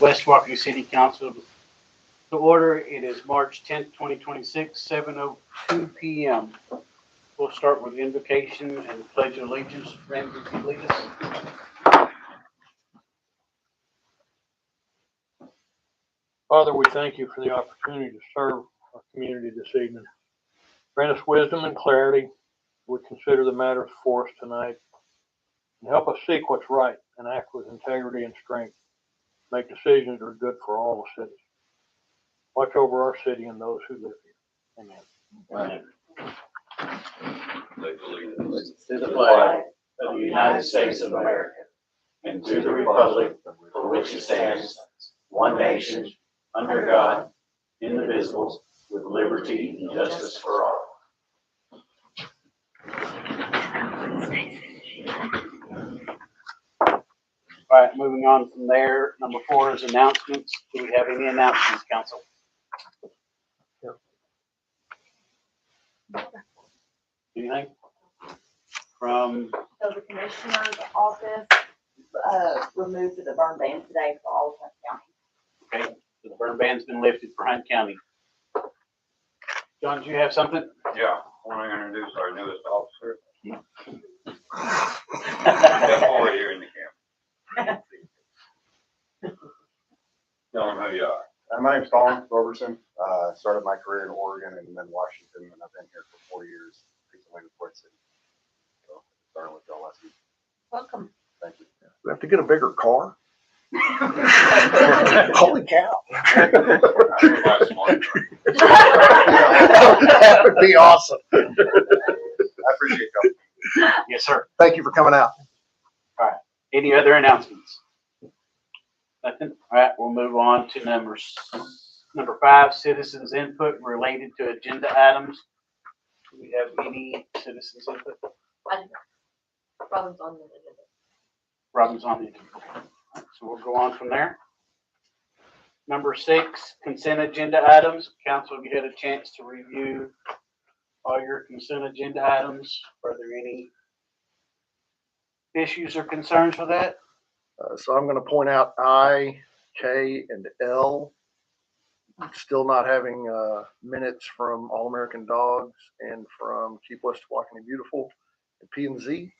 West Tawakoni City Council to order. It is March 10th, 2026, 7:02 p.m. We'll start with invocation and pledge of allegiance. Randy, would you lead us? Father, we thank you for the opportunity to serve our community this evening. Grant us wisdom and clarity. We consider the matters before us tonight. And help us seek what's right and act with integrity and strength. Make decisions that are good for all the citizens. Watch over our city and those who live here. Amen. Pledge allegiance to the flag of the United States of America and to the republic for which it stands, one nation, under God, indivisible, with liberty and justice for all. All right, moving on from there. Number 4 is announcements. Do we have any announcements, Council? Anything from? So the commissioner's office removed the burn ban today for all of Hunt County. Okay, so the burn ban's been lifted for Hunt County. John, do you have something? Yeah, I want to introduce our newest officer. Step forward here in the camera. Tell them who you are. My name's Colin Robertson. Started my career in Oregon and then Washington, and I've been here for 4 years, recently in Port City. So, starting with y'all last week. Welcome. Thank you. We have to get a bigger car. Holy cow. That would be awesome. I appreciate y'all. Yes, sir. Thank you for coming out. Any other announcements? Nothing? All right, we'll move on to number 5, citizens input related to agenda items. Do we have any citizens input? Robin's on the agenda. Robin's on the agenda. All right, so we'll go on from there. Number 6, consent agenda items. Council, have you had a chance to review all your consent agenda items? Are there any issues or concerns with that? So I'm going to point out I, K, and L. Still not having minutes from All American Dogs and from Keep West Tawakoni Beautiful and P and Z.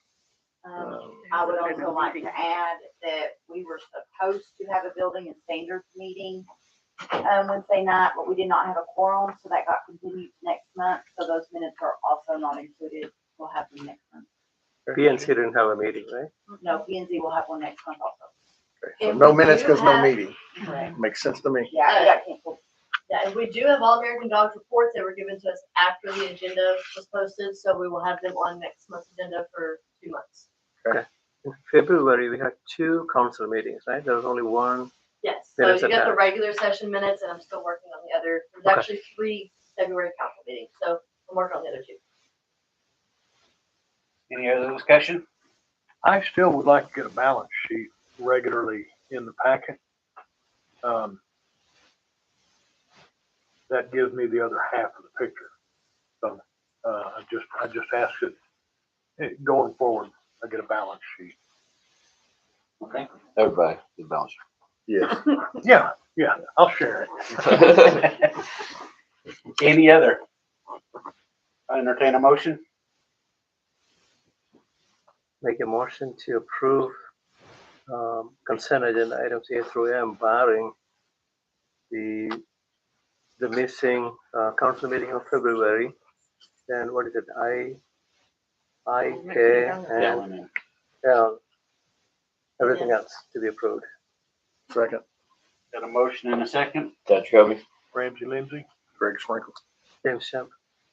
I would also like to add that we were supposed to have a building and standards meeting Wednesday night, but we did not have a quorum, so that got continued to next month. So those minutes are also not included. We'll have them next month. PNC didn't have a meeting, right? No, P&Z will have one next month also. Okay. So no minutes because no meeting. Correct. Makes sense to me. Yeah, it got canceled. Yeah, and we do have All American Dogs reports that were given to us after the agenda was posted, so we will have them on next month's agenda for 2 months. In February, we had 2 council meetings, right? There was only one. Yes, so Minutes you got the attached. regular session minutes, and I'm still working on the other. There's Okay. actually 3 February council meetings, so I'm working on the other 2. Any other discussion? I still would like to get a balance sheet regularly in the packet. That gives me the other half of the picture. So I just ask it going forward, I get a balance sheet. Okay. Everybody, the balance. Yes. Yeah, I'll share it. Any other? I entertain a motion. Make a motion to approve consent agenda items A through M, barring the missing council meeting of February. Then what is it? I, K, and L. Everything else to be approved. Second. Got a motion and a second. Dutch Kobe. Ramsey Lindsay. Greg Sprinkle. James Shamp.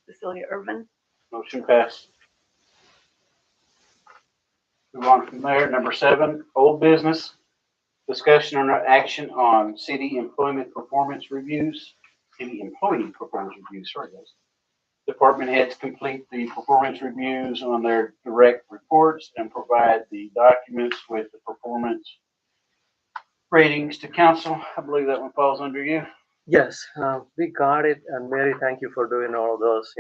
Cecilia Irvin. Motion passed. Move on from there. Number 7, old business. Discussion or action on city employment performance reviews. City employee performance reviews, sorry guys. Department heads complete the performance reviews on their direct reports and provide the documents with the performance ratings to council. I believe that one falls under you. Yes, we got it, and Mary, thank you for doing all of those.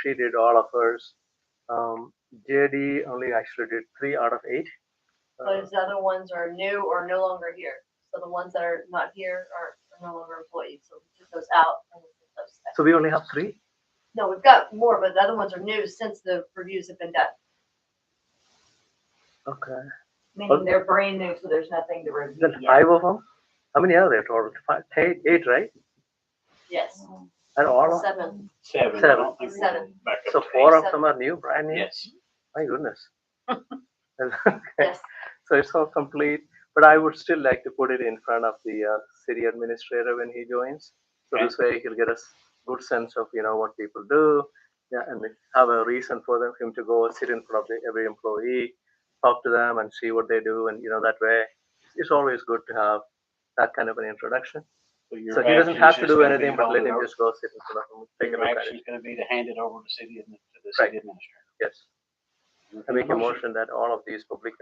She did all of hers. JD only actually did 3 out of 8. But his other ones are new or no longer here. So the ones that are not here are no longer employees, so we took those out. And we took those back. So we only have 3? No, we've got more, but the other ones are new since the reviews have been done. Okay. Meaning they're brand new, so there's nothing to review Then yet. 5 of them? How many are there total? 8, right? Yes, And all of 7. Seven. I Seven. don't think we're 7. back up So to 4 eight. of them are new, brand new? Yes. My goodness. Okay. Yes. So it's all complete, but I would still like to put it in front of the city administrator when he joins. So Okay. this way he'll get a good sense of, what people do. Yeah, and we have a reason for him to go sit in front of every employee, talk to them and see what they do. And, that way it's always good to have that kind of an introduction. your So he doesn't action's have to just do gonna be anything, but let handed him over- just go sit in front of him, take a Your look at action's it. gonna be to hand it over to the city Right. administrator. Yes. I make a motion that all of these public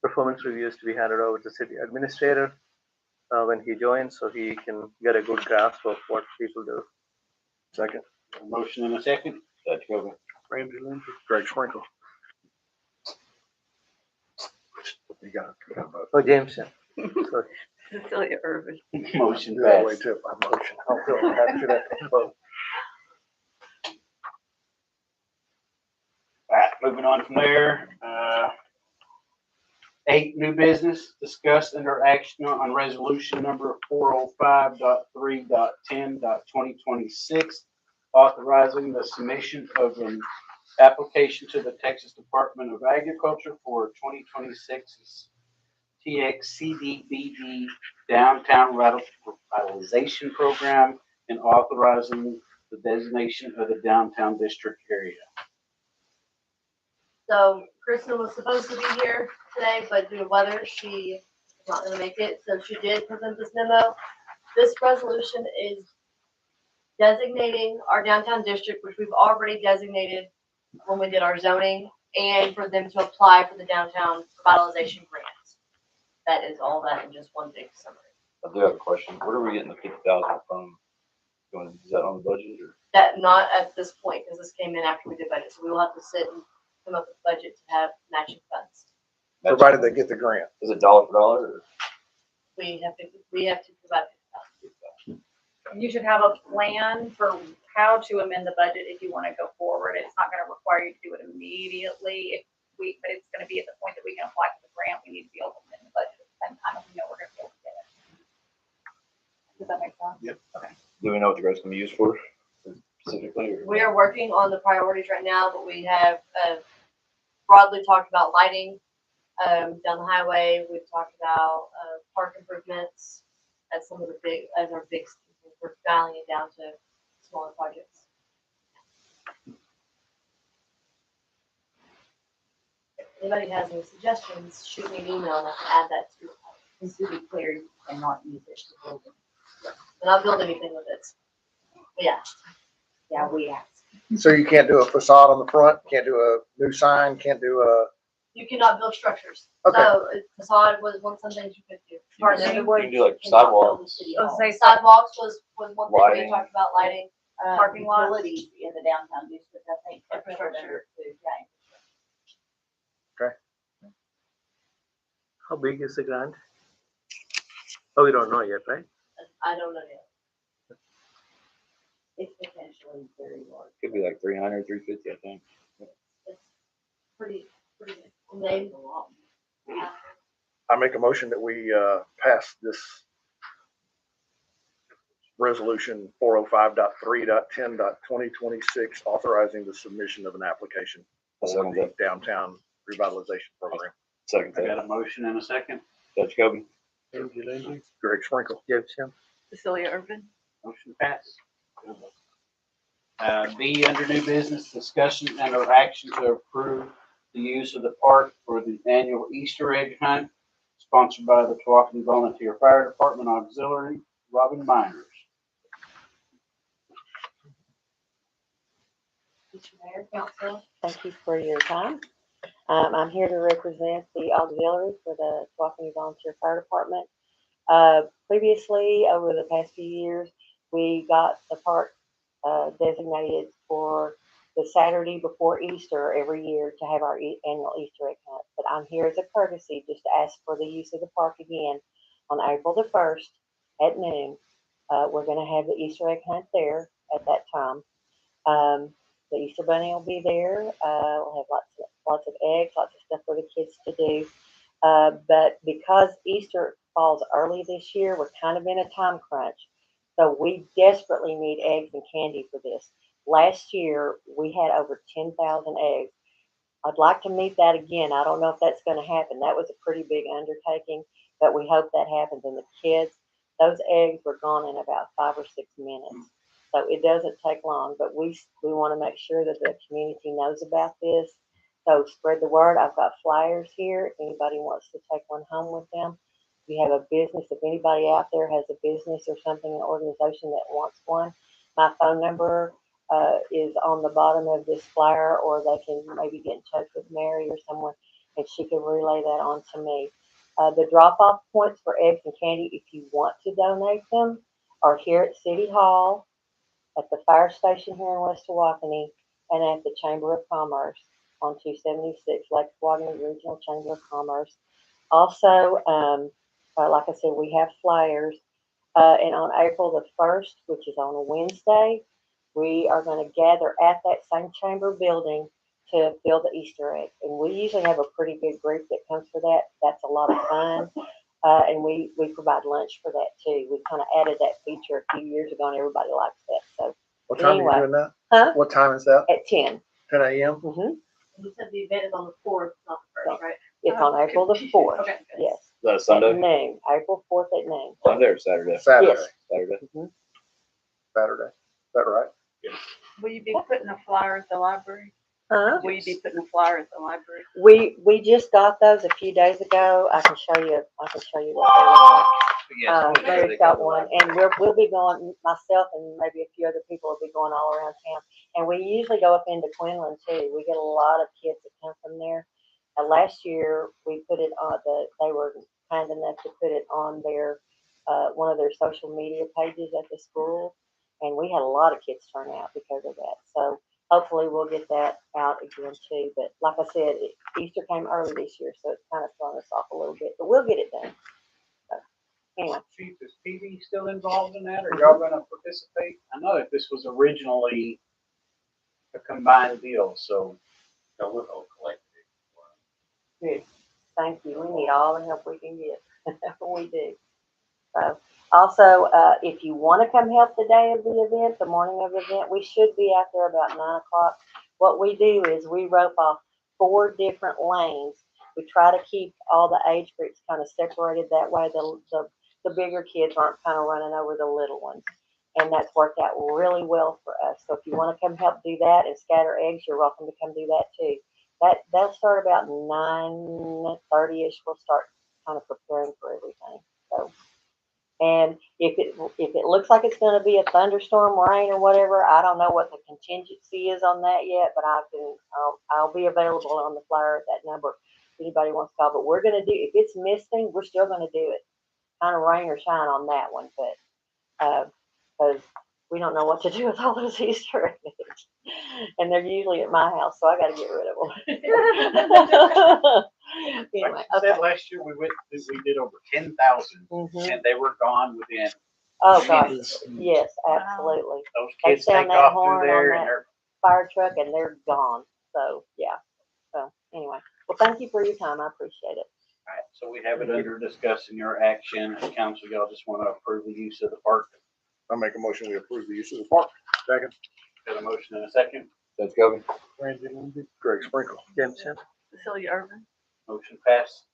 performance reviews to be handed over to city administrator when he joins, so he can get a good grasp of what people do. Second, A motion and a second. Judge Gobi. Ramsey Lindsay, Greg Sprinkle. You got it. Oh, James, yeah. Sorry. Cecilia Irvin. Motion Do that way passed. too, my motion. I'll feel happy to vote. All right, moving on from there. 8, new business, discuss under action on resolution number 405.3.10.2026, authorizing the submission of an application to the Texas Department of Agriculture for 2026 TXCDBG Downtown Revitalization Program and authorizing the designation of the downtown district area. So Kristen was supposed to be here today, but due to weather, she is not gonna make it, so she did present this memo. This resolution is designating our downtown district, which we've already designated when we did our zoning, and for them to apply for the downtown revitalization grant. That is all that in just one big summary. I do have a question. Where are we getting the 50,000 from? Is that on the budget or? That, not at this point, because this came in after we did budget, so we will have to sit and come up with a budget to have matching funds. Provided they get the grant. Is it dollar for dollar or? We have to provide 50,000. You should have a plan for how to amend the budget if you want to go forward. It's not going to require you to do it immediately but it's going to be at the point that we can apply for the grant. We need to be able to amend the budget at the same time if we know we're going to be able to get it. Does that make sense? Yep. Okay. Do we know what the grant's gonna be used for specifically or? We are working on the priorities right now, but we have broadly talked about lighting down the highway. We've talked about park improvements as some of the our big, we're dialing it down to smaller projects. If anybody has any suggestions, shoot me an email and I can add that to it. Just to be clear, you cannot use it for building. But not build anything with it. Yeah. Yeah, we asked. So you can't do a facade on the front, can't do a new sign, can't do a, You cannot build structures. Okay. So facade was one some things you could do. You can do like Cannot build sidewalks. city I was hall. gonna say Sidewalks was one thing we Lighting. talked about, lighting. Parking lots. Utilities in the downtown district, I think. Infrastructure. Yeah. How big is the grant? Oh, we don't know yet, right? I don't know yet. It's potentially very large. Could be like 300, 350, I think. It's pretty big. And they, A lot. I make a motion that we pass this resolution 405.3.10.2026, authorizing the submission of an application I'll for second the that. downtown revitalization program. Second I that. got a motion and a second. Judge Kobe. Ramsey Lindsay. Greg Sprinkle. James, yeah. Cecilia Irvin. Motion passed. B, under new business, discussion and or action to approve the use of the park for the annual Easter egg hunt, sponsored by the Tawakoni Volunteer Fire Department Auxiliary, Robin Miners. Mr. Mayor, Council, Thank you for your time. I'm here to represent the auxiliary for the Tawakoni Volunteer Fire Department. Previously, over the past few years, we got the park designated for the Saturday before Easter every year to have our annual Easter egg hunt. But I'm here as a courtesy just to ask for the use of the park again on April the 1st at noon. We're gonna have the Easter egg hunt there at that time. The Easter bunny will be there. We'll have lots of eggs, lots of stuff for the kids to do. But because Easter falls early this year, we're kind of in a time crunch. So we desperately need eggs and candy for this. Last year, we had over 10,000 eggs. I'd like to meet that again. I don't know if that's going to happen. That was a pretty big undertaking, but we hope that happens. And the kids, those eggs were gone in about 5 or 6 minutes. So it doesn't take long, but we want to make sure that the community knows about this. So spread the word. I've got flyers here. If anybody wants to take one home with them, if you have a business, if anybody out there has a business or something, an organization that wants one, my phone number is on the bottom of this flyer, or they can maybe get in touch with Mary or someone, and she can relay that on to me. The drop-off points for eggs and candy, if you want to donate them, are here at City Hall, at the fire station here in West Tawakoni, and at the Chamber of Commerce on 276, Lake Tawakoni Regional Chamber of Commerce. Also, like I said, we have flyers. And on April the 1st, which is on a Wednesday, we are going to gather at that same chamber building to fill the Easter egg. And we usually have a pretty big group that comes for that. That's a lot of fun. And we provide lunch for that too. We kind of added that feature a few years ago, and everybody likes that. So What time anyway. are you doing that? Huh? What time is that? At 10. 10 a.m.? Mm-hmm. You said the event is on the 4th, not the 1st, right? It's on April the 4th. Okay. Yes. Is that a At Sunday? noon. April 4th at noon. Sunday or Saturday? Saturday. Yes. Saturday. Mm-hmm. Saturday. Is that right? Will you be putting a flyer at the library? Huh? Will you be putting a flyer at the library? We just got those a few days ago. I can show you what they look like. Yes, Mary's got one, and we'll be going, myself and maybe a few other people will be going all around town. And we usually go up into Quinlan too. We get a lot of kids that come from there. Last year we put it on they were kind enough to put it on their one of their social media pages at the school, and we had a lot of kids turn out because of that. So hopefully we'll get that out again too. But like I said, Easter came early this year, so it's kind of thrown us off a little bit, but we'll get it done. So, anyway. Chief, is PD still involved in that? Are y'all gonna participate? I know that this was originally a combined deal, so. No, we'll all collect it. Good. Thank you. We need all the help we can get. We do. So, also, if you want to come help the day of the event, the morning of the event, we should be out there about 9 o'clock. What we do is we rope off 4 different lanes. We try to keep all the age groups kind of separated. That way the bigger kids aren't kind of running over the little ones. And that's worked out really well for us. So if you want to come help do that and scatter eggs, you're welcome to come do that too. That'll start about 9:30ish. We'll start kind of preparing for everything. So, and if it looks like it's going to be a thunderstorm, rain, or whatever, I don't know what the contingency is on that yet, but I'll be available on the flyer at that number if anybody wants to call. But we're going to do, if it's misting, we're still going to do it, kind of rain or shine on that one, but because we don't know what to do with all those Easter eggs, and they're usually at my house, so I got to get rid of them. Anyway, Like you said, last year we did over 10,000, Mhm. and they were gone within Oh gosh, minutes. yes, absolutely. Those They kids take sound that off horn through there on and that they're, fire truck and they're gone. So yeah. So anyway, well, thank you for your time. I appreciate it. all right, so we have it under discussing your action. Council, y'all just want to approve the use of the park. I'll make a motion to approve the use of the park. Second. Got a motion and a second. That's Kelvin. Randy Lindsay. Greg Sprinkle. James Him. Cecilia Irvin. Motion passed.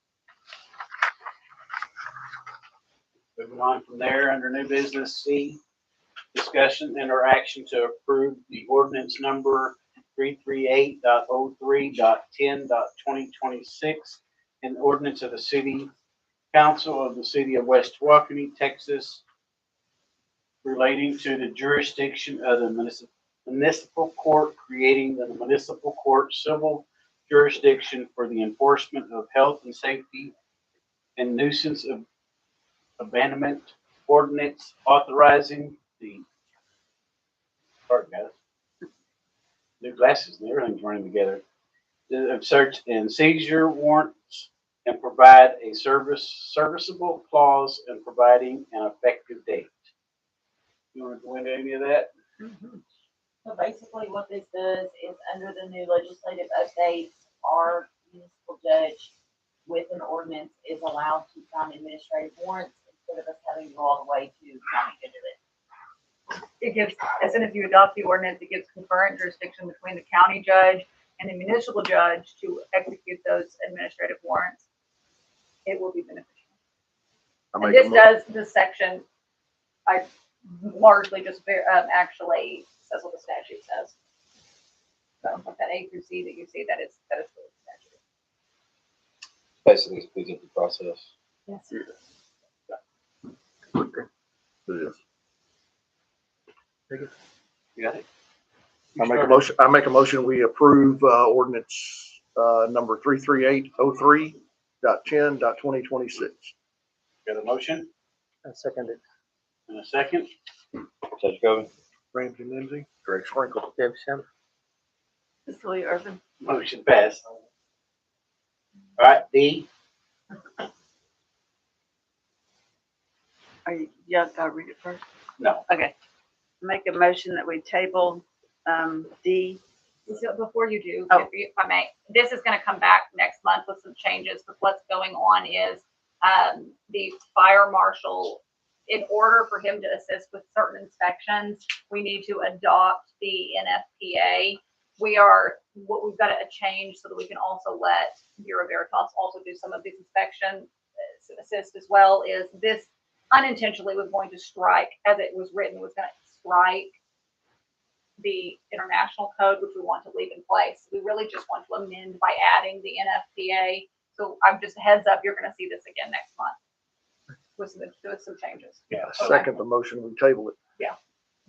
Moving on from there, under new business C, discussion and or action to approve the ordinance number 338.03.10.2026, an ordinance of the city council of the city of West Tawakoni, Texas, relating to the jurisdiction of the municipal court, creating the municipal court civil jurisdiction for the enforcement of health and safety and nuisance of abandonment ordinance, authorizing the, sorry guys, new glasses and everything's running together, of search and seizure warrants and provide a serviceable clause and providing an effective date. You want to go into any of that? So basically what this does is under the new legislative updates, our municipal judge with an ordinance is allowed to sign administrative warrants instead of us having to go all the way to county to do it. It gives, as soon as you adopt the ordinance, it gives concurrent jurisdiction between the county judge and the municipal judge to execute those administrative warrants. It will be beneficial. And this section, I largely just actually says what the statute says. So like that A through C that you see, that is really the statute. Basically, speeds up the process. Yes. Okay. Yes. You got it? I make a motion, we approve, ordinance, number 33803.10.2026. Got a motion I second it. and a second? Judge Gobi? Ramsey Lindsay. Greg Sprinkle. James Shem. Cecilia Irvin. Motion passed. All right, D, Are you, yeah, gotta read it first. no. Okay. Make a motion that we table, D. So before you do, Oh. if I may, this is gonna come back next month with some changes, but what's going on is, the fire marshal, in order for him to assist with certain inspections, we need to adopt the NFPA. We've got a change so that we can also let Bureau Veritas also do some of these inspection assist as well, is this unintentionally was going to strike, as it was written, was gonna strike the international code, which we want to leave in place. We really just want to amend by adding the NFPA. So I'm just heads up, you're gonna see this again next month with some changes. Yeah. Second the motion, we table it.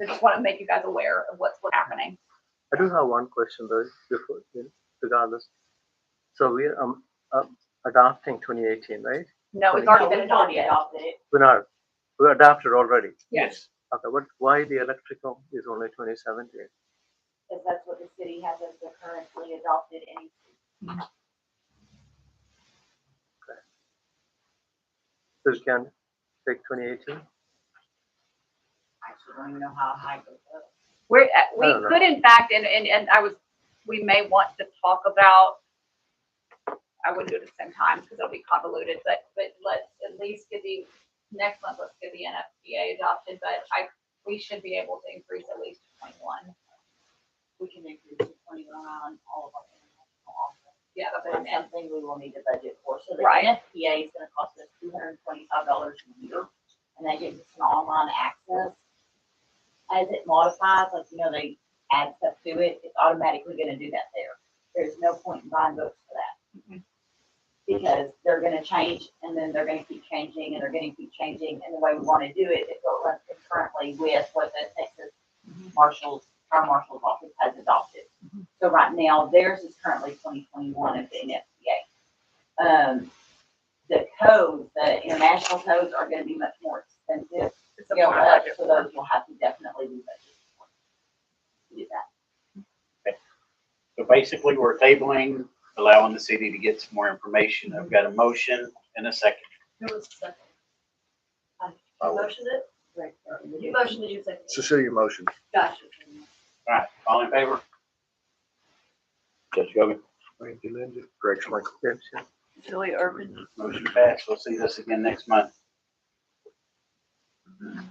I just want to make you guys aware of what's happening. I do have one question though, before, regardless. So we're adopting 2018, right? No, it's already No, been we've already adopted. adopted it. We adopted already. Yes. Okay, why the electrical is only 2017? Because that's what the city has as the currently adopted NEC. So we can take 2018? Actually, don't even know how high it goes up. We don't know. could in fact, and we may want to talk about, I wouldn't do it at the same time because it'll be convoluted, but let's at least next month, let's get the NFPA adopted, but we should be able to increase at least to 21. We can increase to 21 on all of our international offers. Yeah, that's But what I it's meant. something we will need to budget for. So the Right. NFPA is gonna cost us $225 a year, and that gives us an online access. As it modifies, like, they add stuff to it, it's automatically gonna do that there. There's no point in buying books for that. Because they're gonna change, and then they're gonna keep changing, and they're gonna keep changing, and the way we wanna do it is what runs concurrently with what the Texas our marshal's office has adopted. So right now, theirs is currently 2021 of the NFPA. The codes, the international codes are gonna be much more expensive. It's a more budget. So those will have to definitely be budgeted for. To do that. So basically, we're tabling, allowing the city to get some more information. I've got a motion and a second. Who was the second? You motioned it? Right. You motioned it, you seconded it. Cecilia motion. Gotcha. All right, all in favor? Judge Gobi? Ramsey Lindsay. Greg Sprinkle. James Shem. Cecilia Irvin. Motion passed. We'll see this again next month.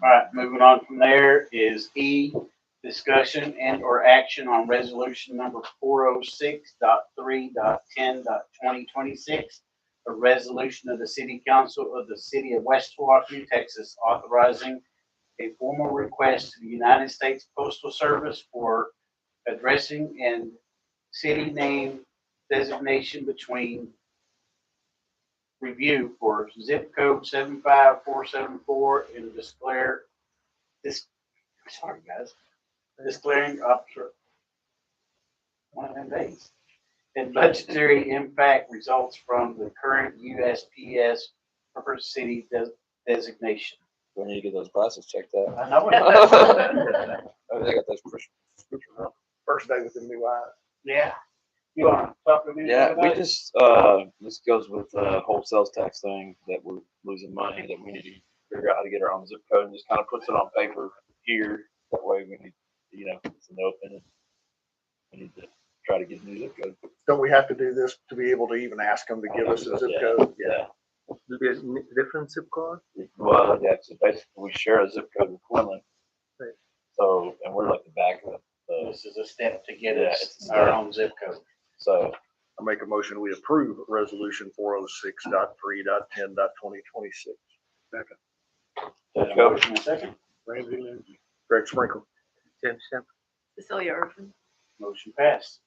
All right, moving on from there is E, discussion and or action on resolution number 406.3.10.2026. A resolution of the City Council of the City of West Tawakoni, Texas, authorizing a formal request to the United States Postal Service for addressing and city name designation between review for zip code 75474 and declaring one of them days. And budgetary impact results from the current USPS preferred city designation. We need to get those glasses checked out. I know it. Oh, they got those prescription. First day with the new eyes. Yeah. You want to talking to me Yeah, about we it? just, this goes with the whole sales tax thing that we're losing money, that we need to figure out how to get our own zip code and just kind of puts it on paper here. That way we need, it's an open and we need to try to get a new zip code. Don't we have to do this to be able to even ask them to give us a zip code? Yeah. Will be a different zip code? Well, yeah, so basically we share a zip code with Quinlan. Right. So, and we're like the back of the, This is a step to get Yeah, us it's a our step. own zip code. so I make a motion, we approve resolution 406.3.10.2026. Got a motion and a second. Ramsey Lindsay. Greg Sprinkle. James Shem. Cecilia Irvin. Motion passed.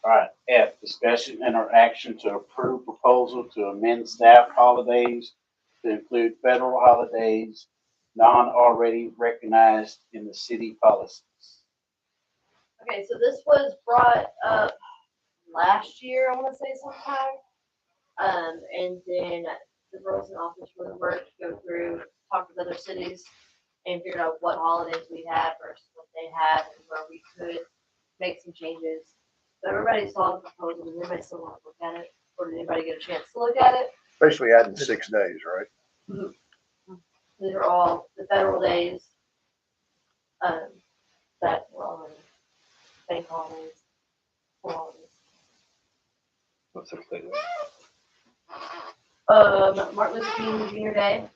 All right, F, discussion and or action to approve proposal to amend staff holidays to include federal holidays already recognized in the city policies. Okay, so this was brought up last year, I wanna say sometime. And then the Burleson office really worked to go through, talk with other cities and figure out what holidays we had versus what they had and where we could make some changes. So everybody saw the proposal, and everybody still want to look at it, or did anybody get a chance to look at it? Basically adding 6 days, right? These are all the federal days, that were on bank holidays, school holidays. what's the state? Martin Luther King Jr. Day,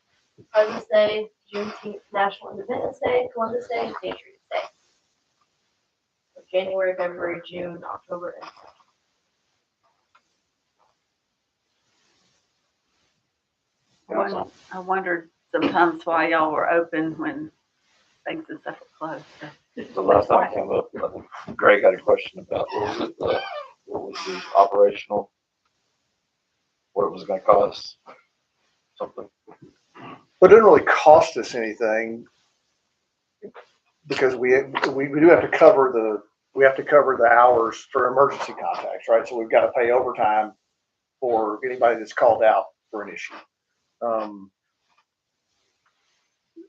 President's Day, Juneteenth, National Independence Day, Columbus Day, and Patriots Day. So January, February, June, October, and I wondered sometimes why y'all were open when things and stuff were closed. The last time it came up, I think Greg had a question about what was the operational, what it was gonna cost, something. But it didn't really cost us anything because we do have to cover the hours for emergency contacts, right? So we've got to pay overtime for anybody that's called out for an issue.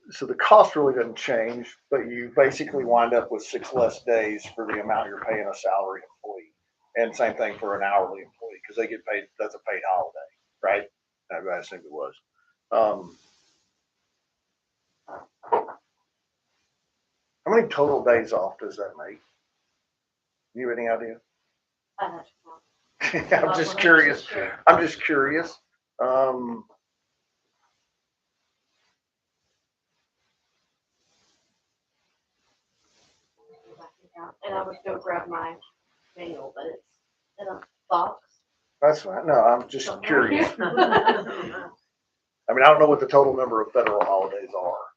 So the cost really doesn't change, but you basically wind up with 6 less days for the amount you're paying a salary employee. And same thing for an hourly employee because they get paid, that's a paid holiday, right? I assumed it was. How many total days off does that make? You have any idea? I'm I'm just curious. I'm just curious. And I would go grab my manual, but it's in a box. That's fine. No, I'm just somewhere. curious. I mean, I don't know what the total number of federal holidays are.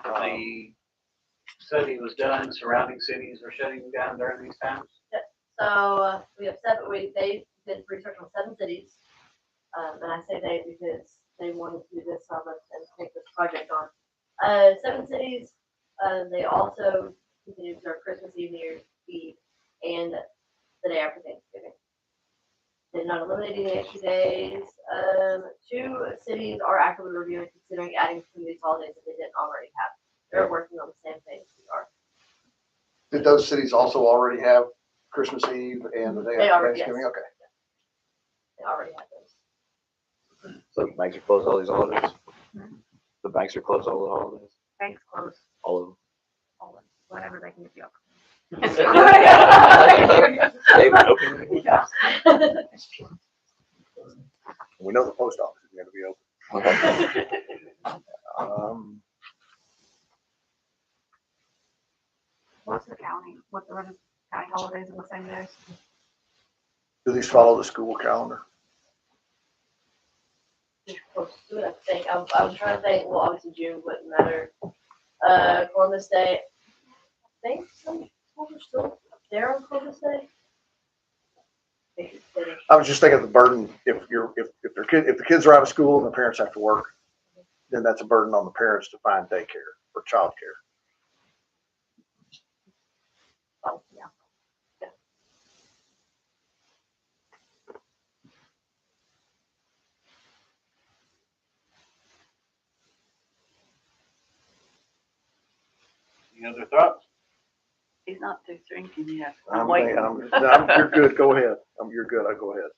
The study was done, surrounding cities are shutting down during these times. So we have they did research on 7 cities. And I say they because they wanted to do this summer and take this project on. 7 cities, they also continue to observe Christmas Eve, New Year's Eve, and the day after Thanksgiving. They're not eliminating the extra days. 2 cities are actively reviewing, considering adding some of these holidays that they didn't already have. They're working on the same things we are. Did those cities also already have Christmas Eve and the day They after already, Thanksgiving? yes. Okay. They already have those. So the banks are closed all these holidays? The banks are closed all the holidays? Thanks, close, All of them? all of whatever they can give you. David, open. Yeah. We know the post office is going to be open. What's the county, what the rest of the county holidays are the same days? Do these follow the school calendar? I think I was trying to think. Well, obviously June wouldn't matter. Columbus Day. I think some schools are still there on Columbus Day. I was just thinking of the burden if the kids are out of school and the parents have to work, then that's a burden on the parents to find daycare or childcare. Oh, yeah. Any other thoughts? He's not through drinking yet. I'm waiting. you're good, go ahead. You're good, I'll go ahead.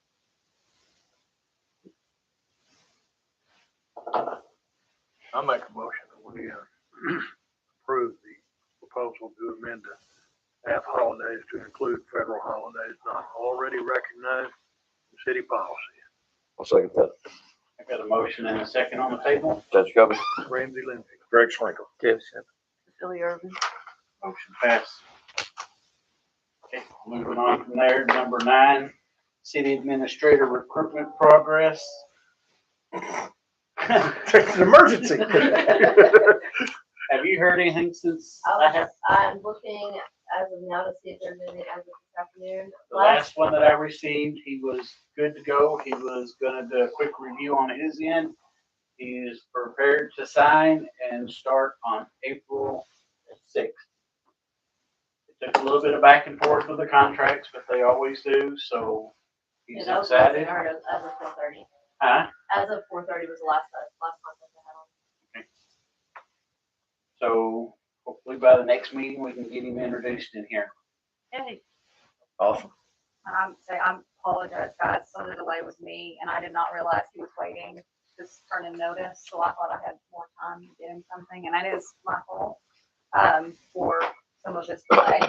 I make a motion that we approve the proposal to amend the staff holidays to include federal holidays not already recognized in city policy. I'll second that. I got a motion and a second on the table. Judge Kobe. Ramsey Lindsay. Greg Sprinkle. James Shepherd. Billy Irvin. Motion passed. Okay, moving on from there, number 9, city administrator recruitment progress. It's an emergency. Have you heard anything since I have? I'm looking as of now to see if there's anything as of this afternoon. The last one that I received, he was good to go. He was gonna do a quick review on his end. He is prepared to sign and start on April 6th. It took a little bit of back and forth with the contracts, but they always do, so he's Yeah, that was excited. as of 4:30. Huh? As of 4:30 was the last contact I had on. So hopefully by the next meeting, we can get him introduced in here. Hey, Awesome. I apologize, guys. Some of the delay was me, and I did not realize he was waiting to turn in notice. So I thought I had more time to get him something, and it is my fault for some of this delay.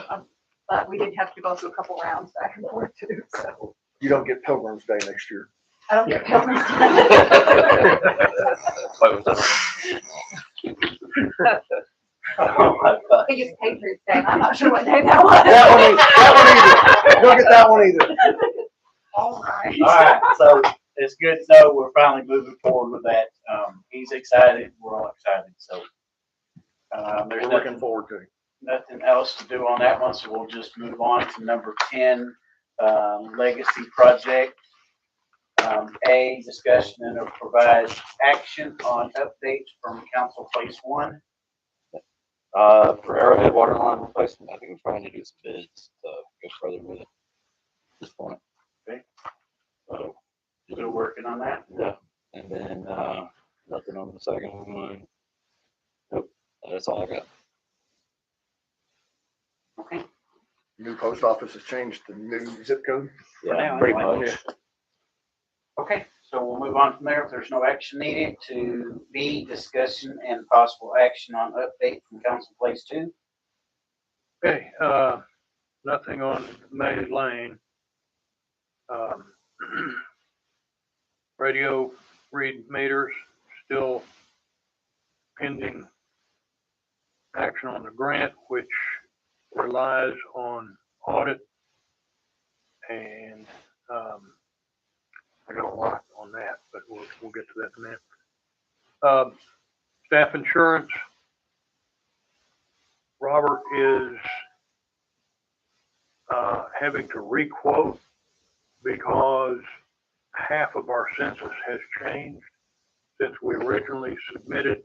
But we did have to go through a couple rounds back and forth too. So You don't get Pilgrim's Day next year. I don't get Pilgrim's I think it's Patriots Day. I'm not sure what day that was. That one either. You don't get that one either. All right. All right, so it's good to know we're finally moving forward with that. He's excited, we're all excited, so. There's We're nothing, looking forward to it. nothing else to do on that one, so we'll just move on to number 10, legacy project. A, discussion and provide action on updates from Council Place 1. For Arrowhead water line replacement, I think we're trying to do some bids to go further with it at this point. Okay. So, Still working on that. yeah, and then, nothing on the second one. Nope, that's all I got. Okay. New post office has changed the new zip code. For Yeah, now, pretty anyway. much. Okay, so we'll move on from there. If there's no action needed, to B, discussion and possible action on update from Council Place 2. Okay, nothing on Maze Lane. Radio read meters still pending action on the grant, which relies on audit. And, I got a lot on that, but we'll get to that in a minute. Staff insurance. Robert is having to requote because half of our census has changed since we originally submitted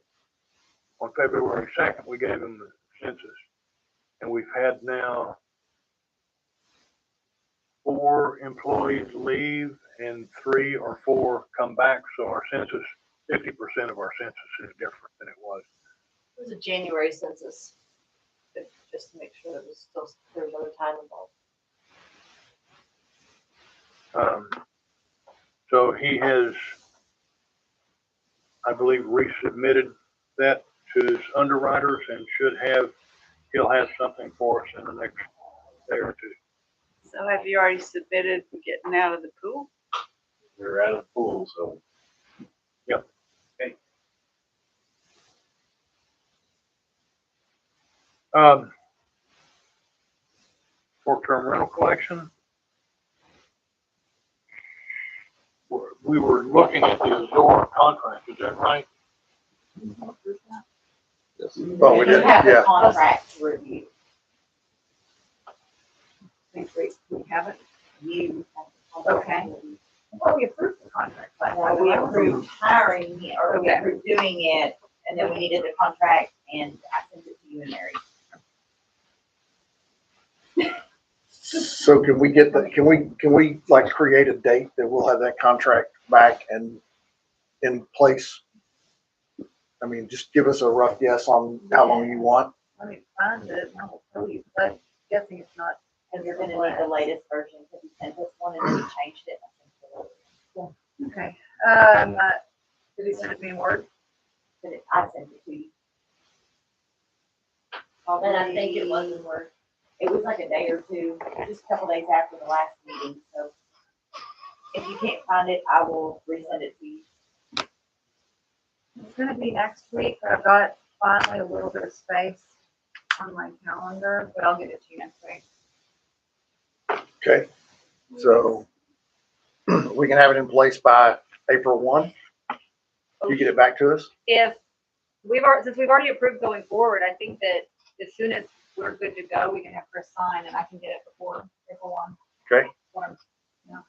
on February 2nd. We gave him the census, and we've had now 4 employees leave and 3 or 4 come back. So our census, 50% of our census is different than it was. It was a January census, just to make sure there was other time involved. So he has, I believe, resubmitted that to his underwriters and he'll have something for us in the next day or two. So have you already submitted getting out of the pool? We're out of the pool, so. Yep. Okay. Short-term rental collection. We were looking at the Azure contract, is that right? Yes. Oh, we You did, have the yeah. contract to review. Think we haven't. You. have the contract to review. Well, we approved the contract. Well, we approved hiring it, or we Okay. approved doing it, and then we needed the contract, and I sent it to you and Mary. So can we get the, can we like create a date that we'll have that contract back and in place? I mean, just give us a rough guess on how long you want. Let me find it, and I will tell you, but guessing it's not. And you're gonna need the latest version, because he sent us one and then he changed it. Okay. Did he send it to me in Word? I sent it to you. And I think it was in Word. It was like a day or two, just a couple days after the last meeting, so. If you can't find it, I will resend it to you. It's gonna be next week, but I've got finally a little bit of space on my calendar, but I'll get it to you next week. Okay, so we can have it in place by April 1. You get it back to us? If since we've already approved going forward, I think that as soon as we're good to go, we can have Chris sign and I can get it before April 1. Okay. Yeah.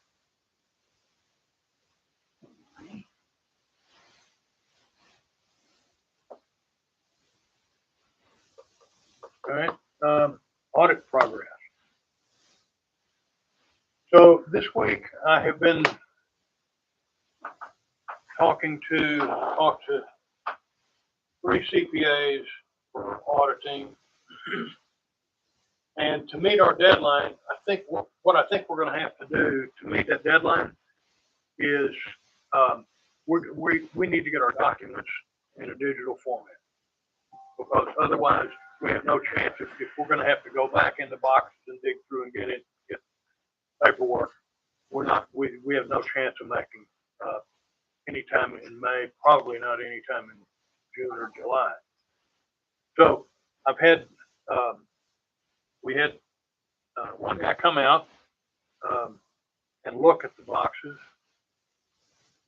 All right, audit progress. So this week I have been talked to 3 CPAs for auditing. And to meet our deadline, I think what I think we're going to have to do to meet that deadline is we need to get our documents in a digital format, because otherwise we have no chance if we're going to have to go back in the boxes and dig through and get paperwork. We have no chance of making any time in May, probably not any time in June or July. So I've had we had one guy come out and look at the boxes.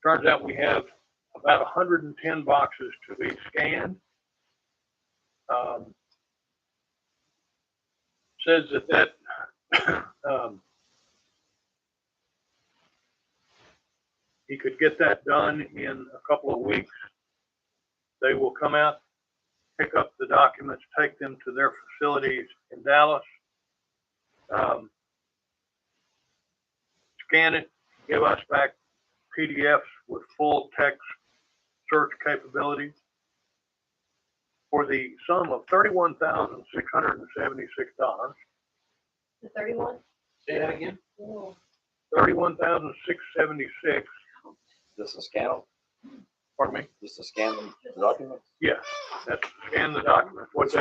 Turns out we have about 110 boxes to be scanned. Says that he could get that done in a couple of weeks. They will come out, pick up the documents, take them to their facilities in Dallas, scan it, give us back PDFs with full text search capabilities for the sum of $31,676. The 31? Say that again? $31,676. Just a scan them, Pardon me? just to scan the documents. Yeah, that's scan the documents. It's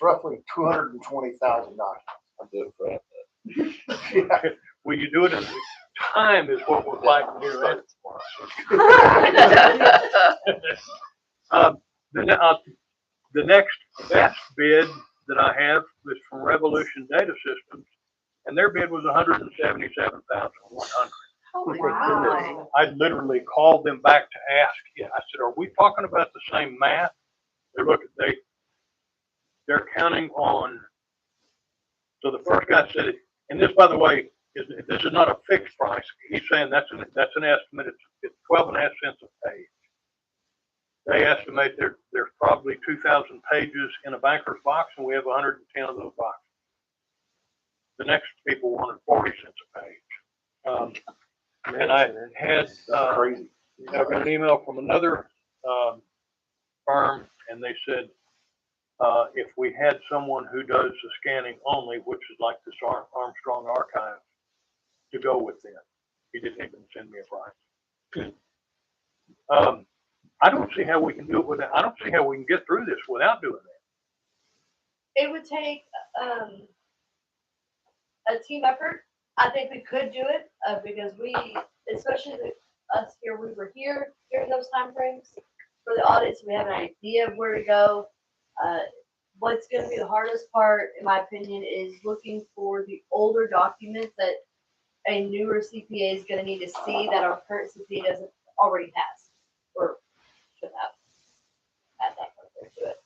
roughly $220,000. I'll do it for that. Yeah. Will you do it in time is what we're fighting here, right? The next best bid that I have is from Revolution Data Systems, and their bid was $177,100. Holy Wow. I literally called them back to ask, I said, are we talking about the same math? They're counting on, so the first guy said, and this, by the way, this is not a fixed price. He's saying that's an estimate. It's 12.5 cents a page. They estimate there's probably 2,000 pages in a banker's box, and we have 110 of those boxes. The next people wanted 40 cents a page. And I had Crazy. I got an email from another firm, and they said if we had someone who does the scanning only, which is like this Armstrong Archive, to go with them. He didn't even send me a price. I don't see how we can do it without. I don't see how we can get through this without doing that. It would take a team effort. I think we could do it because we, especially us here, we were here during those time frames for the audits. We have an idea of where to go. What's going to be the hardest part, in my opinion, is looking for the older documents that a newer CPA is going to need to see that our current CPA doesn't already has or should have had that to it.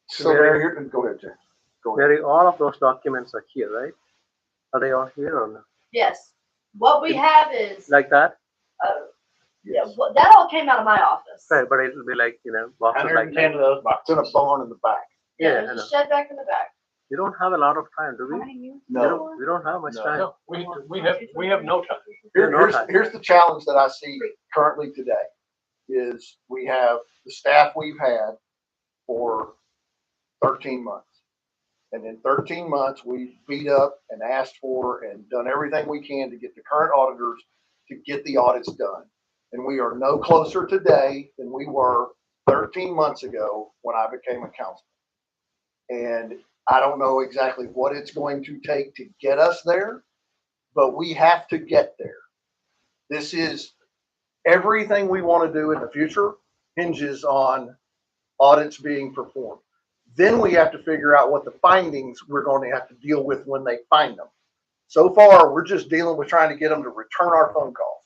So Mary, here, go ahead, Jay. Go ahead. Mary, all of those documents are here, right? Are they all here or no? Yes. What we have is Like that? yeah, that all came out of my office. Right, but it'll be like, boxes like 110 of those boxes. It's in a barn in the back. Yeah, Yeah, I there's know. a shed back in the back. We don't have a lot of time, do we? No. We don't have much No. time. No, we have no time. Here's the challenge that I see currently today is we have the staff we've had for 13 months. And in 13 months, we beat up and asked for and done everything we can to get the current auditors to get the audits done. And we are no closer today than we were 13 months ago when I became a councilman. And I don't know exactly what it's going to take to get us there, but we have to get there. This is everything we want to do in the future hinges on audits being performed. Then we have to figure out what the findings we're going to have to deal with when they find them. So far, we're just dealing with trying to get them to return our phone calls.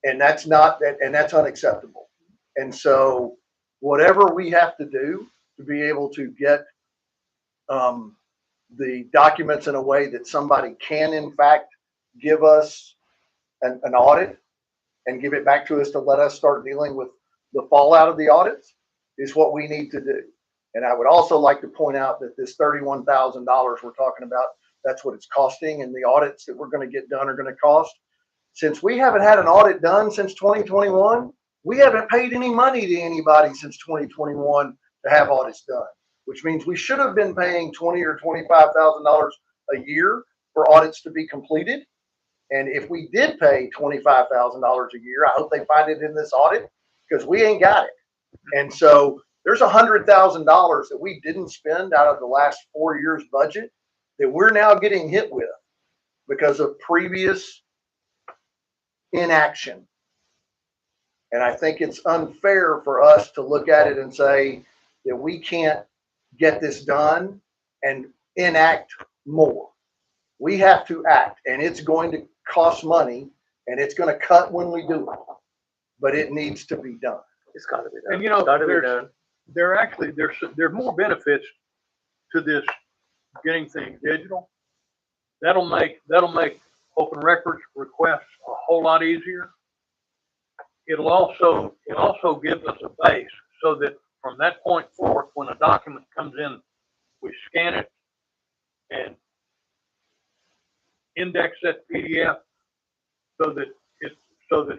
And that's not that, and that's unacceptable. And so whatever we have to do to be able to get the documents in a way that somebody can in fact give us an audit and give it back to us to let us start dealing with the fallout of the audits is what we need to do. And I would also like to point out that this $31,000 we're talking about, that's what it's costing, and the audits that we're going to get done are going to cost. Since we haven't had an audit done since 2021, we haven't paid any money to anybody since 2021 to have audits done, which means we should have been paying $20,000 or $25,000 a year for audits to be completed. And if we did pay $25,000 a year, I hope they find it in this audit because we ain't got it. And so there's $100,000 that we didn't spend out of the last 4 years budget that we're now getting hit with because of previous inaction. And I think it's unfair for us to look at it and say that we can't get this done and enact more. We have to act, and it's going to cost money, and it's going to cut when we do it, but it needs to be done. It's got to be done. And you know, It's gotta be done. there's more benefits to this getting things digital. That'll make open records requests a whole lot easier. It also gives us a base so that from that point forth, when a document comes in, we scan it and index that PDF so that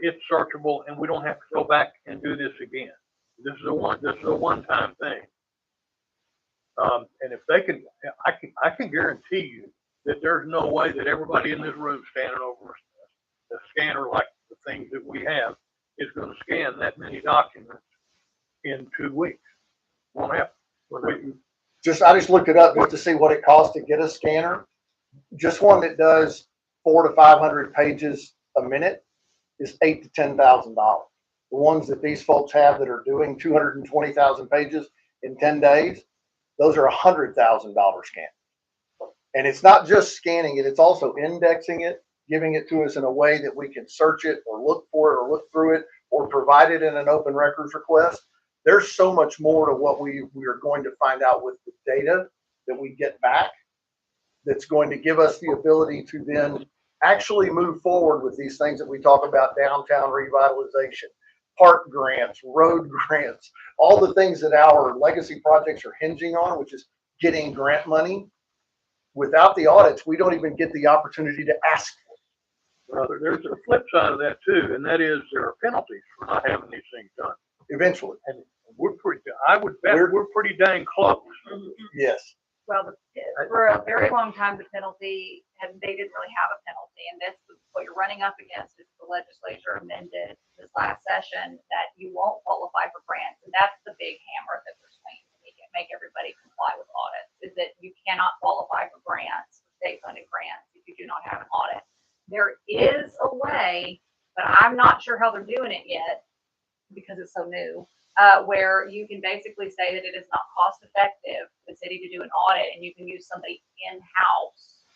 it's searchable, and we don't have to go back and do this again. This is a one-time thing. And if they can, I can guarantee you that there's no way that everybody in this room standing over a scanner like the things that we have is going to scan that many documents in 2 weeks. Won't happen. I just looked it up just to see what it costs to get a scanner. Just one that does 400 to 500 pages a minute is $8,000 to $10,000. The ones that these folks have that are doing 220,000 pages in 10 days, those are $100,000 scans. And it's not just scanning it, it's also indexing it, giving it to us in a way that we can search it or look for it or look through it or provide it in an open records request. There's so much more to what we are going to find out with the data that we get back that's going to give us the ability to then actually move forward with these things that we talk about: downtown revitalization, park grants, road grants, all the things that our legacy projects are hinging on, which is getting grant money. Without the audits, we don't even get the opportunity to ask for it. Well, there's a flip side of that too, and that is there are penalties for not having these things done. Eventually. And I would bet we're pretty dang close. Yes. Well, for a very long time, the penalty, and they didn't really have a penalty, and that's what you're running up against is the legislature amended this last session that you won't qualify for grants, and that's the big hammer that they're swinging to make everybody comply with audits, is that you cannot qualify for grants, state-funded grants, if you do not have an audit. There is a way, but I'm not sure how they're doing it yet because it's so new, where you can basically say that it is not cost effective for the city to do an audit, and you can use somebody in-house,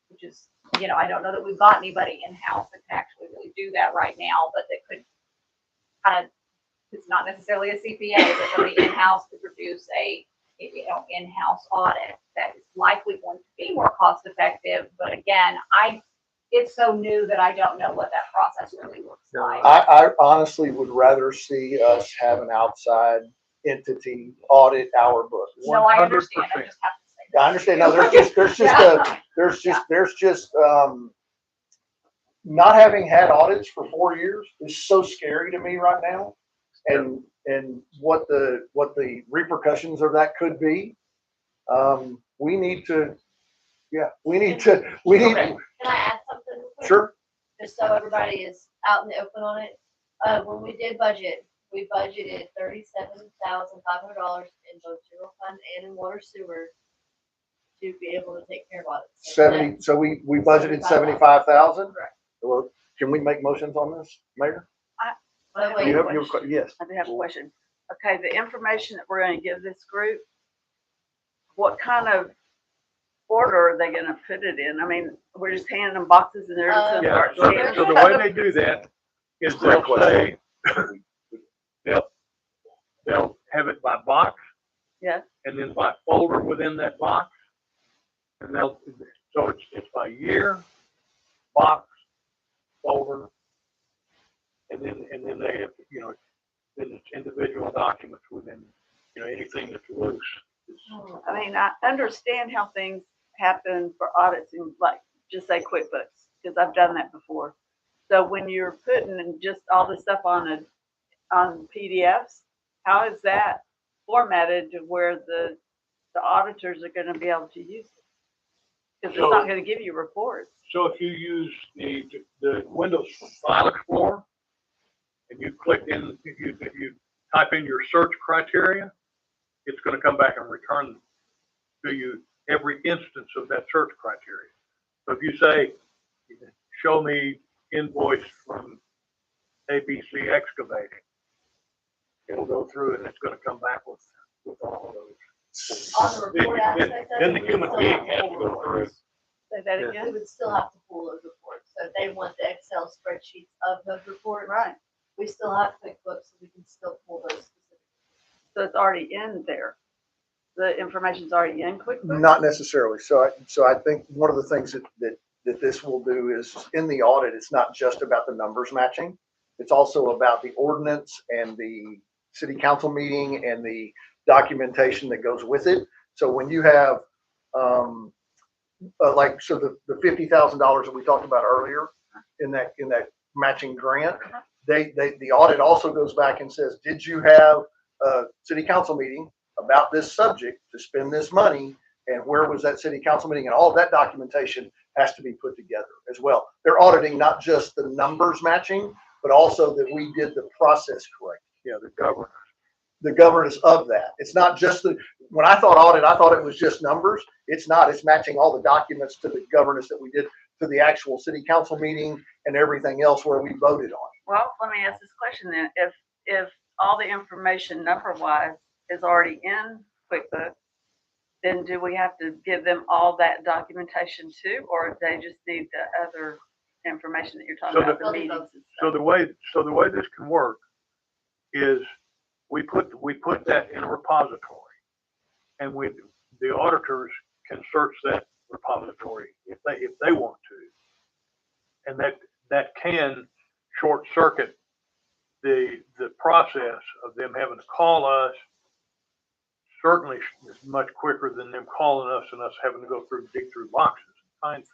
which is, I don't know that we've got anybody in-house that can actually really do that right now, but that could kind of, it's not necessarily a CPA, but somebody in-house could produce a in-house audit that is likely going to be more cost effective. But again, it's so new that I don't know what that process really looks like. I honestly would rather see us have an outside entity audit our books. No, I understand. I just have to say that. I understand. No, there's just not having had audits for 4 years is so scary to me right now, and what the repercussions of that could be. We need to, we need, Can to, I add something? real quick? sure. Just so everybody is out in the open on it. When we did budget, we budgeted $37,500 in both general fund and in water sewer to be able to take care of audits. 70, so we budgeted 75,000. Correct. Well, can we make motions on this, Mayor? But wait, You have your, yes. I do have a question. Okay, the information that we're gonna give this group, what kind of order are they gonna put it in? I mean, we're just handing them boxes and they're just gonna Yeah, start so, scanning? so the way they do that is they'll say, they'll have it by box. Yes. And then by folder within that box. And so it's by year, box, folder. And then they have, then it's individual documents within, anything that's loose. I mean, I understand how things happen for audits and like, just say QuickBooks, because I've done that before. So when you're putting in just all this stuff on PDFs, how is that formatted to where the auditors are gonna be able to use it? Because it's not gonna give you reports. So if you use the Windows File Explorer and you click in, if you type in your search criteria, it's going to come back and return to you every instance of that search criteria. So if you say, show me invoice from ABC Excavating, it'll go through and it's going to come back with all of those. on the report aspect of Then it, the we human still being have to has pull to go through. reports. Say that Yeah. We again? would still have to pull those reports. So if they want the Excel spreadsheets of those reports. Right, We still have QuickBooks, so we can still pull those specific. so it's already in there. The information's already in QuickBooks? Not necessarily. So I think one of the things that this will do is in the audit, it's not just about the numbers matching. It's also about the ordinance and the city council meeting and the documentation that goes with it. So when you have, so the $50,000 that we talked about earlier in that matching grant, the audit also goes back and says, did you have a city council meeting about this subject to spend this money? And where was that city council meeting? And all of that documentation has to be put together as well. They're auditing not just the numbers matching, but also that we did the process correct. Yeah, the governance. The governance of that. It's not just when I thought audit, I thought it was just numbers. It's not. It's matching all the documents to the governance that we did to the actual city council meeting and everything else where we voted on. Well, let me ask this question then. If all the information number-wise is already in QuickBooks, then do we have to give them all that documentation too, or they just need the other information that you're talking about, the meetings and So stuff? the way this can work is we put that in a repository, and the auditors can search that repository if they want to, and that can short circuit the process of them having to call us. Certainly is much quicker than them calling us and us having to go dig through boxes and find things.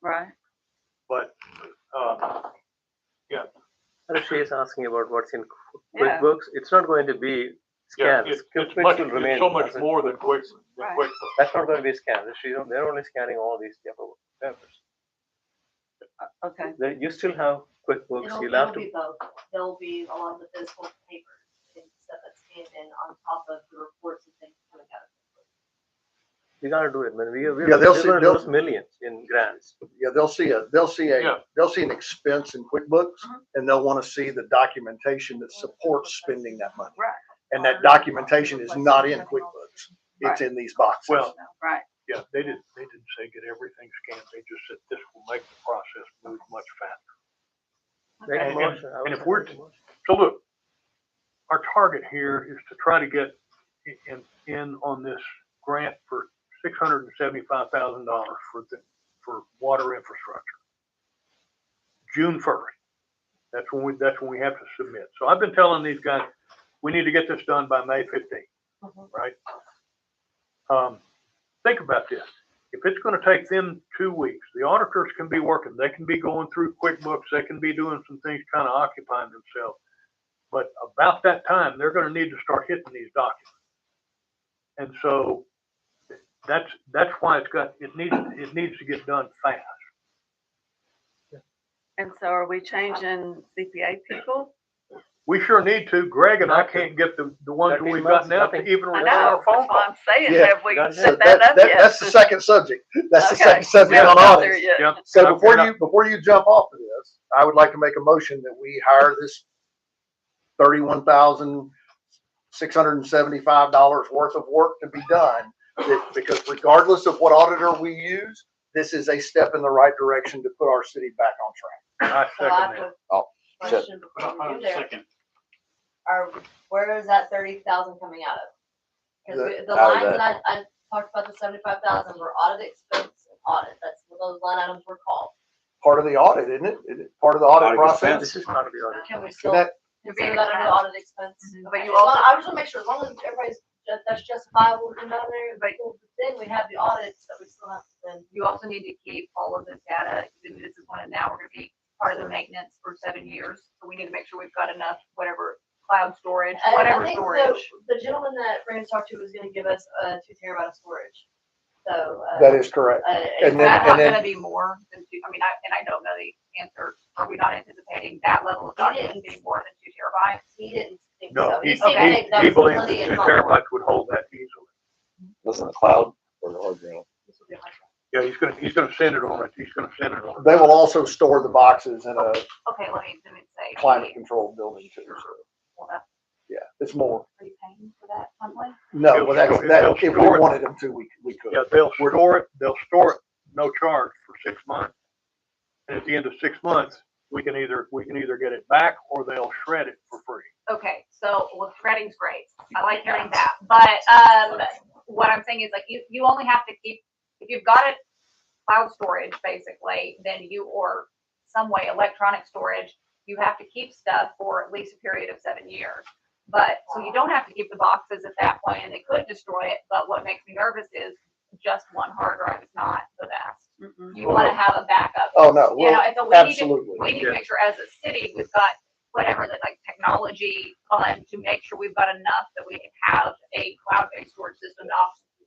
Right. But yeah. She is asking about what's in Yeah. QuickBooks. It's not going to be Yeah, scanned. it's QuickBooks will remain so much as it- more than QuickBooks. Right. That's not going to be scanned. They're only scanning all these papers. Okay. You still have QuickBooks. You'll It'll have to. be both. There'll be along the physical paper and stuff that's scanned in on top of the reports and things coming out of it. We gotta do it, man. We're they'll gonna lose millions in grants. Yeah, they'll see an expense in QuickBooks, and they'll want to see the documentation that supports spending that money. Right. And that documentation is not in QuickBooks. It's in these boxes. Well, Right. yeah, they didn't say get everything scanned. They just said this will make the process move much faster. Make a And- motion. I and would if we're- make a motion. So look, our target here is to try to get in on this grant for $675,000 for water infrastructure. June 1st. That's when we have to submit. So I've been telling these guys, we need to get this done by May 15th, right? Think about this. If it's going to take them 2 weeks, the auditors can be working. They can be going through QuickBooks. They can be doing some things, kind of occupying themselves. But about that time, they're going to need to start hitting these documents. And so that's why it needs to get done fast. And so are we changing CPA people? We sure need to. Greg and I Not to- can't get the ones not these we've got months, now to nothing. even I return know, our phone that's why call. I'm saying, Yeah. have we Got it. set that up yet? That's the second subject. That's the Okay, second subject we haven't on got there audits. yet. Yep. So And before you jump off of this, I would like to make a motion that we hire this $31,675 worth of work to be done. Because regardless of what auditor we use, this is a step in the right direction to put our city back on track. I So I second have that. a question before we do there. Second. Where is that 30,000 coming out of? Because the out of lines that I talked about, the 75,000 were audit expense and audit. That's what those line items were called. Part of the audit, isn't it? Is it part of the audit Audit process? This is part of the audit. Can we Isn't still that- consider that under audit expense? But Okay, you as long- also- I just want to make sure, as long as everybody's, that's justifiable to down there, but then we have the audits that we still have to then. You also need to keep all of this data, even if this is one, and now we're gonna be part of the maintenance for 7 years. So we need to make sure we've got enough, whatever, cloud storage, And whatever I think storage. the gentleman that Brandon talked to was gonna give us 2 terabyte of storage. So, That is correct. Is And then- that not and then- gonna be more than two? I mean, I don't know the answer. Are we not anticipating that level of documents being more than 2 terabytes? he didn't think No, so. he said that that was believes plenty that and 2 not more. terabytes would hold that easily. That's in the cloud or the hard drive. This will be my- Yeah, he's gonna send it on it. He's gonna send it on. They will also store the boxes in a Okay, let me say. climate controlled building too. So, Well, that's- yeah, it's more. Are you paying for that monthly? No, well, They'll if we store it. wanted them to, we could. Yeah, they'll store it, no charge for 6 months. And at the end of 6 months, we can either get it back or they'll shred it for free. Okay, so, well, shredding's great. I like hearing that. But, what I'm saying is like, you only have to keep, if you've got it cloud storage, basically, then or some way electronic storage, you have to keep stuff for at least a period of 7 years. But, so you don't have to keep the boxes at that point, and they could destroy it, but what makes me nervous is just one hard drive is not the best. You wanna have a backup. Oh, no, You know, well, and so we need to, absolutely. we need to make sure as a city, we've got whatever the like technology fund to make sure we've got enough that we can have a cloud-based storage system to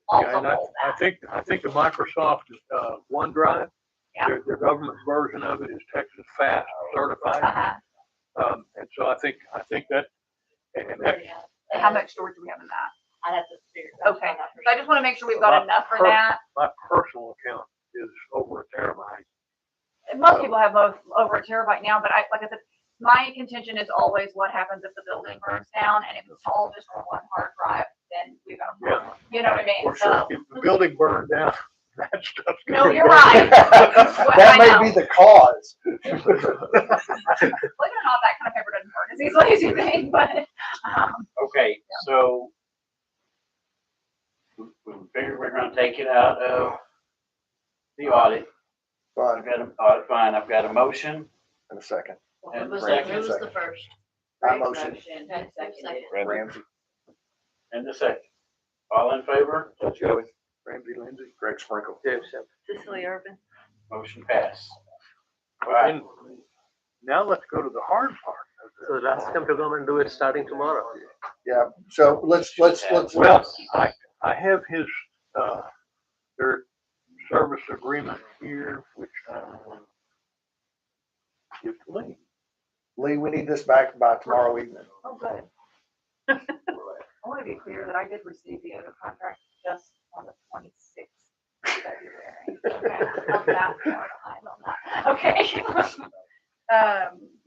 also Yeah, and hold I that. think the Microsoft, OneDrive, Yeah. their government version of it is Texas Fast certified. Uh-huh. And so I think that, and that, And how much storage do we have in that? I'd have to figure. Okay, so I just wanna make sure we've got enough for that. my personal account is over a terabyte. And most people have over a terabyte now, but like I said, my contention is always what happens if the building burns down, and if it's all just on one hard drive, then we've got a problem. You know what I mean? For sure, if the building burned down, that stuff's No, gonna be you're burned. right. That I know. may be the cause. Believe it or not, that kind of paper doesn't burn as easily as you think, but, Okay, so we figured we're gonna take it out of the audit. Fine, I've got an audit, fine, I've got a motion in a second. and Who was second, the first? I motion. Okay, second. Ramsey, and the second. All in favor? Joey. Ramsey Lindsay, Greg Sprinkle. Cicely Urban. Motion passed. All right, And now let's go to the hard part. So ask them to come and do it starting tomorrow. Yeah, so let's. Well, I have his, their service agreement here, which I will give to Lee. Lee, we need this back by tomorrow evening. oh, good. I want to be clear that I did receive the other contract just on the 26th of February. Okay, on that part, I'm on that. Okay.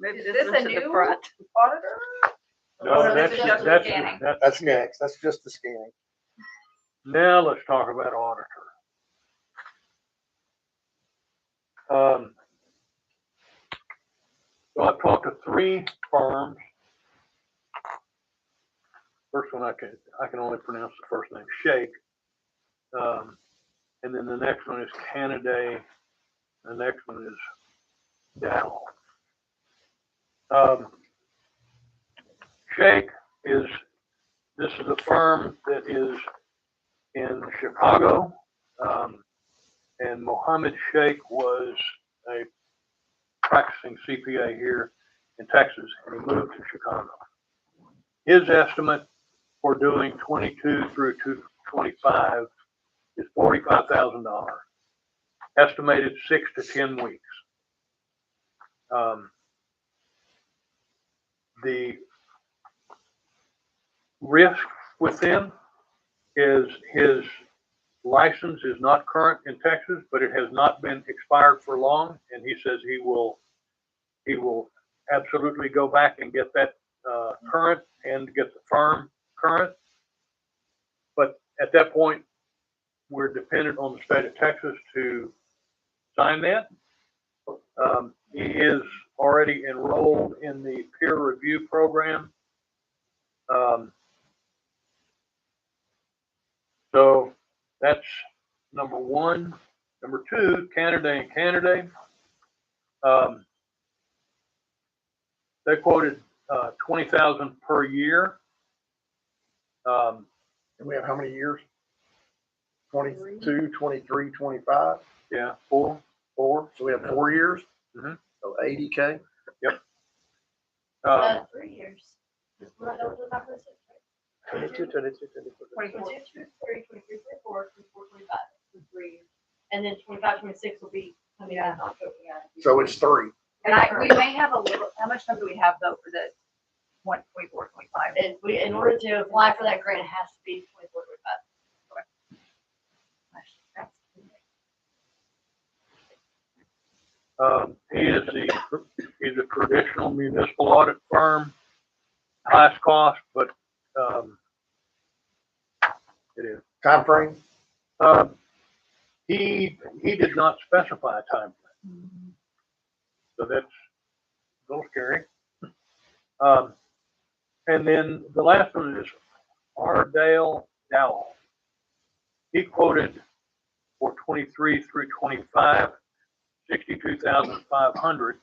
Maybe Is this this one a to the new front. auditor? No, Or that's, this is just that's, scanning? That's next. That's just the scanning. now let's talk about auditor. So I've talked to 3 firms. First one I can only pronounce the first name, Shake. And then the next one is Canada. The next one is Dow. Shake this is a firm that is in Chicago. And Mohammed Sheikh was a practicing CPA here in Texas, and he moved to Chicago. His estimate for doing 22 through 25 is $45,000. Estimated 6 to 10 weeks. The risk with them is his license is not current in Texas, but it has not been expired for long, and he says he will absolutely go back and get that current and get the firm current. But at that point, we're dependent on the state of Texas to sign that. He is already enrolled in the peer review program. So that's number one. Number two, Canada. They quoted $20,000 per year. And we have how many years? 22, 23, 25? Yeah, four. So we have 4 years? Mhm. So 80K? 3 years. We're not done with the numbers, right? 22, 23, 24. 22, 23, 24, 25, for 3 years. And then 25, 26 will be coming out in October. So it's 3. And we may have a little, how much time do we have though for the 24, 25? And we, in order to apply for that grant, it has to be 24, 25. He's a traditional municipal audit firm, highest cost, but it is. Time frame? He did not specify a time frame, so that's a little scary. And then the last one is Ardale Dowell. He quoted for 23 through 25, 62,500.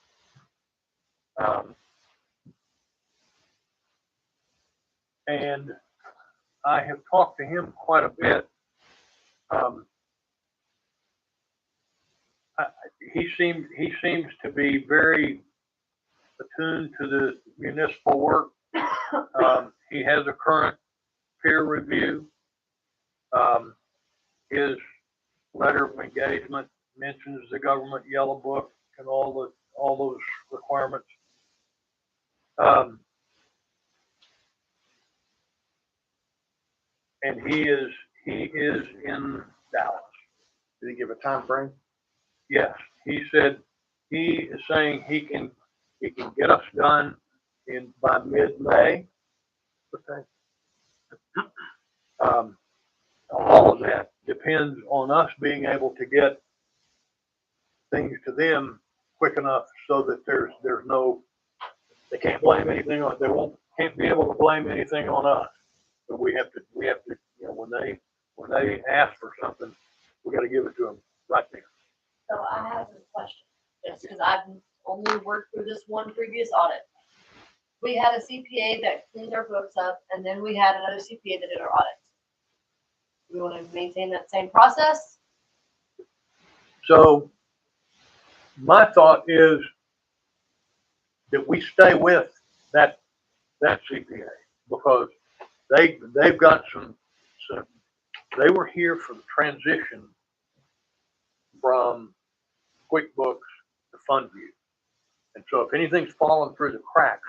And I have talked to him quite a bit. He seems to be very attuned to the municipal work. He has a current peer review. His letter of engagement mentions the government yellow book and all those requirements. And he is in Dallas. Did he give a time frame? Yes, he said he is saying he can get us done by mid-May. Okay. All of that depends on us being able to get things to them quick enough so that there's no, they can't blame anything on, can't be able to blame anything on us. But we have to, you know, when they ask for something, we got to give it to them right there. So I have a question, just because I've only worked through this one previous audit. We had a CPA that cleaned our books up, and then we had another CPA that did our audits. We want to maintain that same process. So my thought is that we stay with that CPA because they've got some they were here for the transition from QuickBooks to FundView. And so if anything's fallen through the cracks,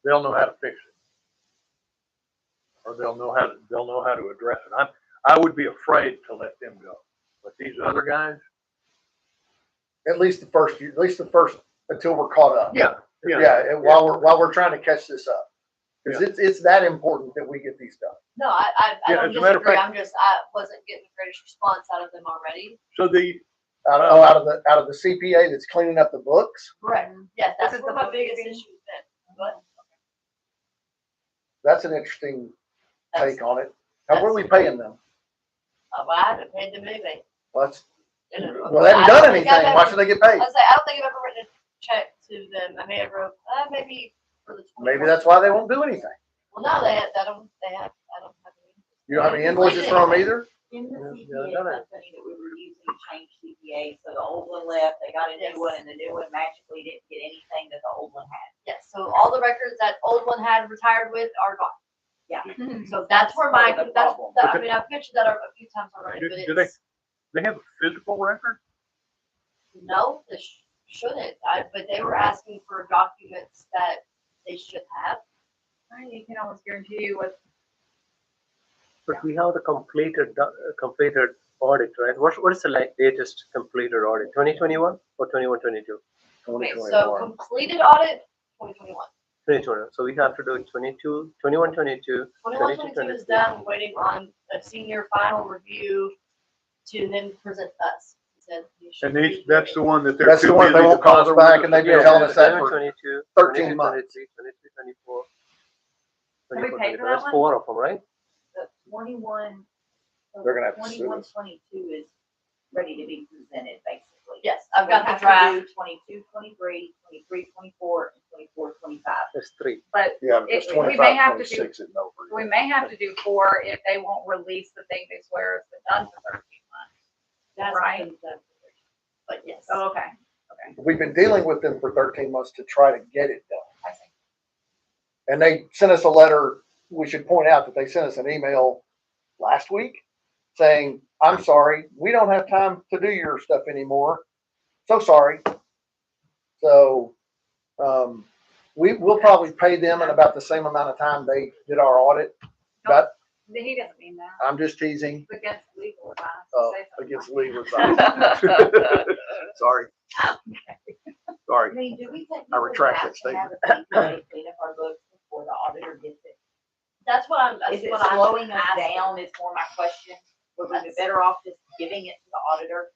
they'll know how to fix it. Or they'll know how to address it. I would be afraid to let them go. But these other guys, At least the first until we're caught up. yeah. And while we're trying to catch this up. Because it's that important that we get these done. No, I don't as a matter of disagree. fact- I wasn't getting the greatest response out of them already. So Out of the CPA that's cleaning up the books. Correct. Yes, This that's is where the my biggest bookkeeping. issue has been. But That's an interesting that's, take on it. Now, what are we paying them? I haven't paid them anything. Well, they I haven't don't done think anything. I've Why ever- should they get paid? I was like, I don't think I've ever written a check to them. I may have wrote, maybe for the 24. Maybe that's why they won't do anything. Well, no, I don't have any. You don't have any invoices from them either? In the Yeah, CPA done it. company that we were using changed CPA, so the old one left, they got a Yes. new one, and the new one magically didn't get anything that the old one had. Yes, so all the records that old one had retired with are gone. So that's where my, Part of the that's, problem. I mean, I've mentioned that a few times already, but Do they, it's, they have a physical record? no, they shouldn't. But they were asking for documents that they should have. Right, you can almost guarantee you what, But we have the completed audit, right? What is the latest completed audit? 2021 or 21-22? Okay, so completed audit, 2021. 2021. So we have to do 22, 21-22. 21-22 is done, waiting on a senior final review to then present us. He said you should And be that's the one that they're. That's the too one they busy to won't call us bother back with. and they've been telling us that for 22, 13 months. 23, 24. Have we paid for that That's one? 4 of them, right? The 21, so They're gonna have to sue 21, us. 22 is ready to be presented, basically. Yes, I've We got have the draft. to do 22, 23, 23, 24, and 24, 25. That's 3. but Yeah, It- because we may 25, have to do- 26 isn't over we yet. may have to do 4 if they won't release the thing they swear has been done for 13 months. That's Right. been done. But yes. Oh, okay. We've been dealing with them for 13 months to try to get it done. I see. And they sent us a letter. We should point out that they sent us an email last week saying, I'm sorry, we don't have time to do your stuff anymore. So sorry. So we'll probably pay them in about the same amount of time they did our audit. But He doesn't mean that. I'm just teasing. It's against legal advice. Oh, Say something against like legal that. advice. Sorry. I Sorry. mean, do we think I retract that have a CPA clean up our books before the auditor gets it? That's what I'm, that's Is it what I'm slowing us asking. down is more my question. Would we be better off just giving it to the auditor?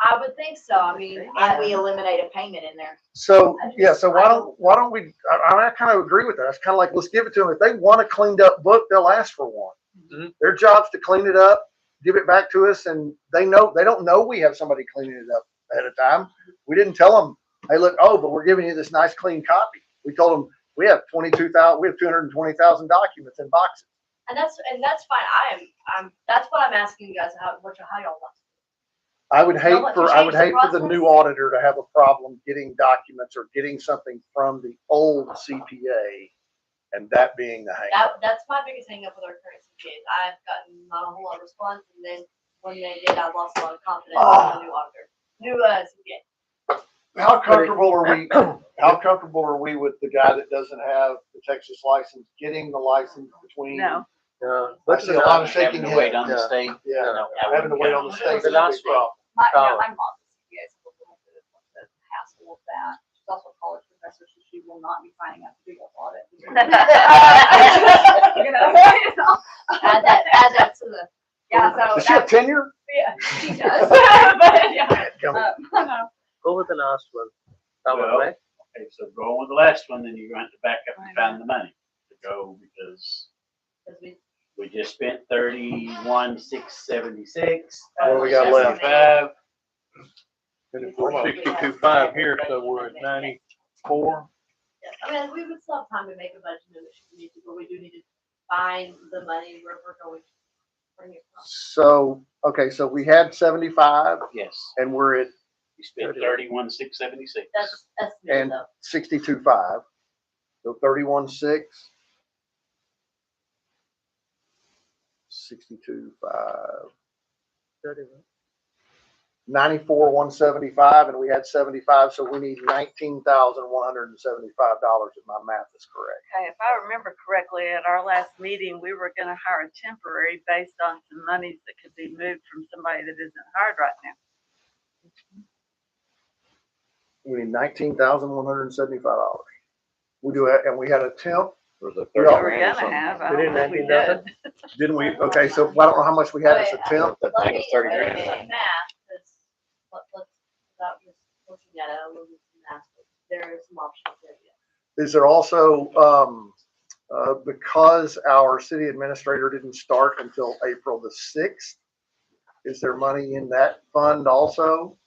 I would think so. I mean, And we eliminate a payment in there. So, yeah, so why don't we, I kind of agree with that. It's kind of like, let's give it to them. If they want a cleaned up book, they'll ask for one. Mhm. Their job's to clean it up, give it back to us, and they don't know we have somebody cleaning it up ahead of time. We didn't tell them, hey, look, but we're giving you this nice clean copy. We told them we have 220,000 documents in boxes. and that's fine. That's what I'm asking you guys, how y'all want. I would hate want for to I would change the hate for the new auditor to have a problem getting documents or getting something from the old CPA, and that being the hang. That's my biggest hang up with our current CPAs. I've gotten not a whole lot of response, and then when they did, I lost a lot of confidence in the new auditor, new CPA. How comfortable are we? How comfortable are we with the guy that doesn't have the Texas license getting the license between? No. I see a lot of Having shaking to wait heads. on the state. Yeah, No, having to wait on the state. The last one. My mom's a CPA, so a little bit of the hassle of that. She's also a college professor, so she will not be signing up to do your audit. You know? Add that to the, Yeah, so. Does she have tenure? Yeah, she does. But, yeah. No. Go with the last one. That one, Well, right? Okay, so going with the last one, then you're going to have to back up and find the money to go because we just spent 31,676. What do we got left? 75. And we're 62.5 here, so we're at 94. yes, I mean, we would still have time to make a budget if we need to, but we do need to find the money where we're going to bring it from. So okay, so we had 75, Yes, and we're at you spent 31,676. That's and though. 62.5. So 31.6. 62.5. 94,175, and we had 75, so we need $19,175 if my math is correct. Okay, if I remember correctly, at our last meeting, we were gonna hire a temporary based on some monies that could be moved from somebody that isn't hired right now. We need $19,175. We do it, and we had a temp. Was it We 30 all- We were grand or gonna something? have, I We don't did think we 19,000? did. Didn't we? Okay, so I don't know how much we had as a temp. I think it's 30 grand. Math, let's, without just looking at it, a little bit of math, there are some options there, yes. Is there also, because our city administrator didn't start until April the 6th, is there money in that fund also?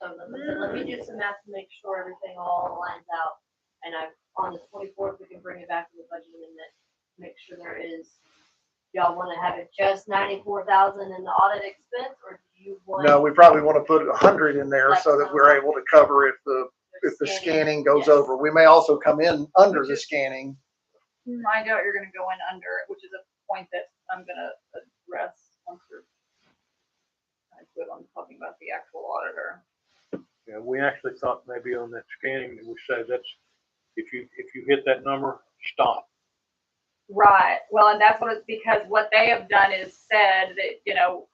So let me do some math to make sure everything all lines out. And on the 24th, we can bring it back to the budget amendment, make sure there is. Y'all want to have it just 94,000 in the audit expense, or do you want? No, we probably want to put 100 in there so that we're able to cover if the scanning goes Yes. over. We may also come in under the scanning I doubt you're gonna go in under it, which is a point that I'm gonna address once we're good on talking about the actual auditor. Yeah, we actually thought maybe on that scanning that we said that's, if you hit that number, stop. Right, well, and that's what it's, because what they have done is said that, you know,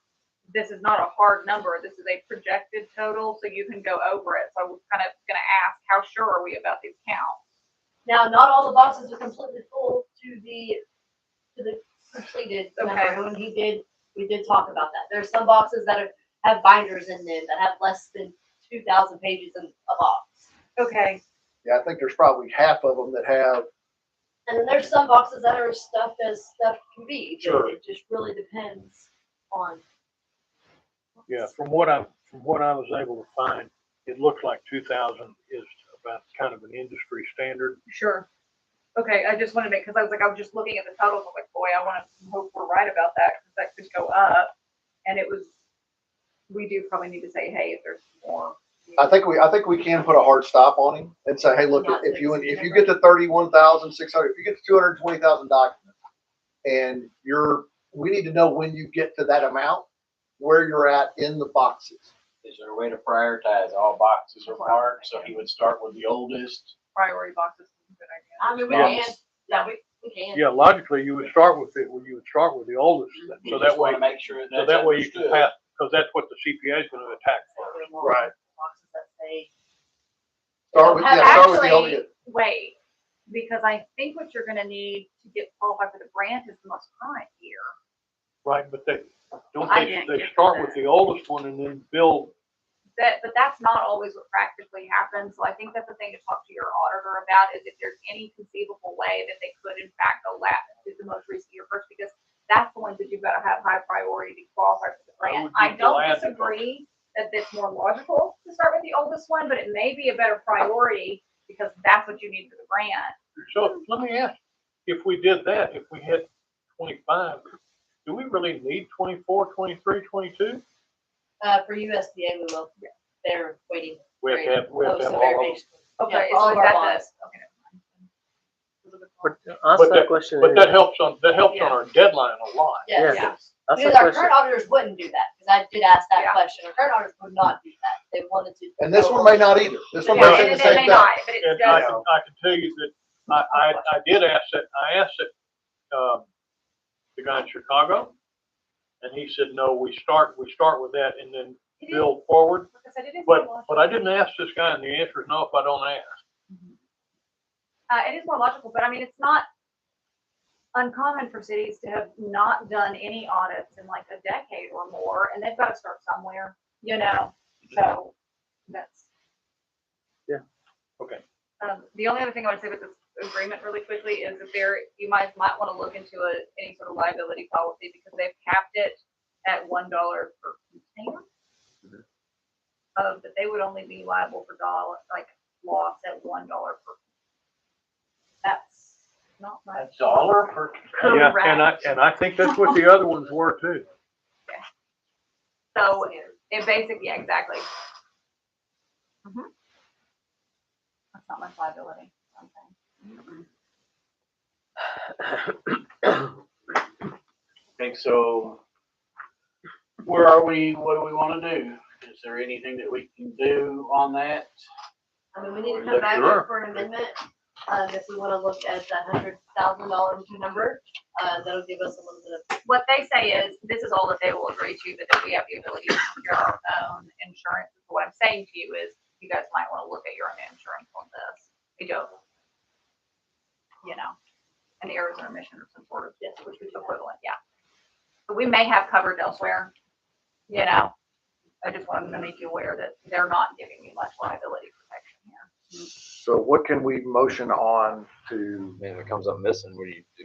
this is not a hard number, this is a projected total, so you can go over it. So I was kind of gonna ask, how sure are we about these counts? Now, not all the boxes are completely full to the completed Okay. number. When we did talk about that. There's some boxes that have binders in them that have less than 2,000 pages in a box. Okay, Yeah, I think there's probably half of them that have. And then there's some boxes that are stuffed as stuff can be. Sure. It just really depends on. Yeah, from what I was able to find, it looks like 2,000 is about kind of an industry standard. sure. Okay, I just wanted to make, because I was just looking at the totals, I'm like, boy, I want to hope we're right about that, because that could go up. And it was, we do probably need to say, hey, if there's more. I think we can put a hard stop on him and say, hey, look, if you get to 31,600, if you get to 220,000 documents, and we need to know when you get to that amount, where you're at in the boxes. Is there a way to prioritize all boxes are marked? So he would start with the oldest. Priority boxes is a good idea. I mean, we Yeah. can. Yeah, we can. Yeah, logically, you would start with the oldest, You so just that way, wanna make sure so that's that way you can understood. pass, because that's what the CPA is going to attack first. Right. Boxes that say. Start with the Actually, oldest. wait, because I think what you're gonna need to get qualified for the grant is the most current year. Right, but they I didn't they get start that. with the oldest one and then build. But that's not always what practically happens. So I think that's the thing to talk to your auditor about, is if there's any conceivable way that they could in fact go to the most recent year first, because that's the ones that you've got to have high priority to qualify for the grant. would be I don't glad to- disagree that it's more logical to start with the oldest one, but it may be a better priority because that's what you need for the grant. So let me ask, if we did that, if we had 25, do we really need 24, 23, 22? For USDA, we will. They're waiting. We have to have Oh, all so of them. verification. Okay, for all so of our that's bonds. okay. But ask that question. But that helps on Yeah. our deadline a lot. Yes. Yeah. Ask Because that our question. current auditors wouldn't do that, because I did ask that Yeah. question. Our current auditors would not do that. They wanted to. And this one may not either. This one Yeah, may say and the it same may thing. not, but it And does. I can tell you that I did ask that, I asked it, the guy in Chicago, and he said, no, we start with that and then build forward. Like I said, it is But more I didn't ask this guy, and the answer is no if I don't ask. it is more logical, but I mean, it's not uncommon for cities to have not done any audits in like a decade or more, and they've got to start somewhere, you know? So that's. Okay. The only other thing I want to say about this agreement really quickly is that you might want to look into any sort of liability policy, because they've capped it at $1 per container. But they would only be liable for loss at $1 per. That's not much. $1 per. Yeah, Correct. and I think that's what the other ones were too. So it basically, yeah, exactly. That's not much liability. Okay, so where are we? What do we want to do? Is there anything that we can do on that? I mean, we need to come back Sure. for an amendment, if we want to look at that $100,000 number, that'll give us a little bit of. What they say is, this is all that they will agree to, but that we have the ability to procure our own insurance. So what I'm saying to you is, you guys might want to look at your own insurance on this. We don't, an errors and omission or some sort of, which is equivalent, yeah. But we may have covered elsewhere, I just wanted to make you aware that they're not giving you much liability protection here. So what can we motion on to, Man, if it comes up missing, what do you do?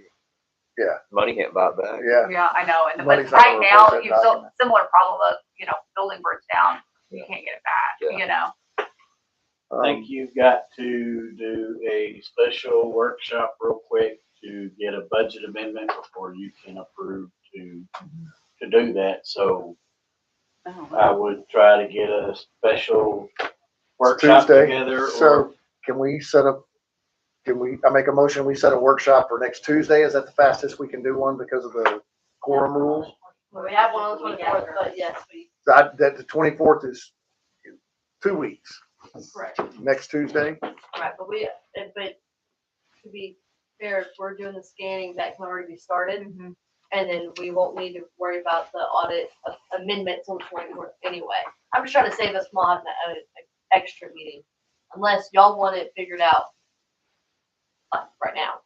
Yeah. Money can't buy it back. yeah, Yeah, I know, and but Money's not right gonna now, replace that you've still document. similar problem of, building burns down, you Yeah. can't get it back, Yeah. I think you've got to do a special workshop real quick to get a budget amendment before you can approve to do that. So I would try to get a special workshop Tuesday. together. So can we set up I make a motion, we set a workshop for next Tuesday? Is that the fastest we can do one because of the quorum rules? Well, we have one on the 24th, but yes, we, That the 24th is 2 weeks, correct. next Tuesday. Right, but to be fair, if we're doing the scanning, that can already be started. Mhm. And then we won't need to worry about the audit amendments on the 24th anyway. I'm just trying to save us from an extra meeting, unless y'all want it figured out right now.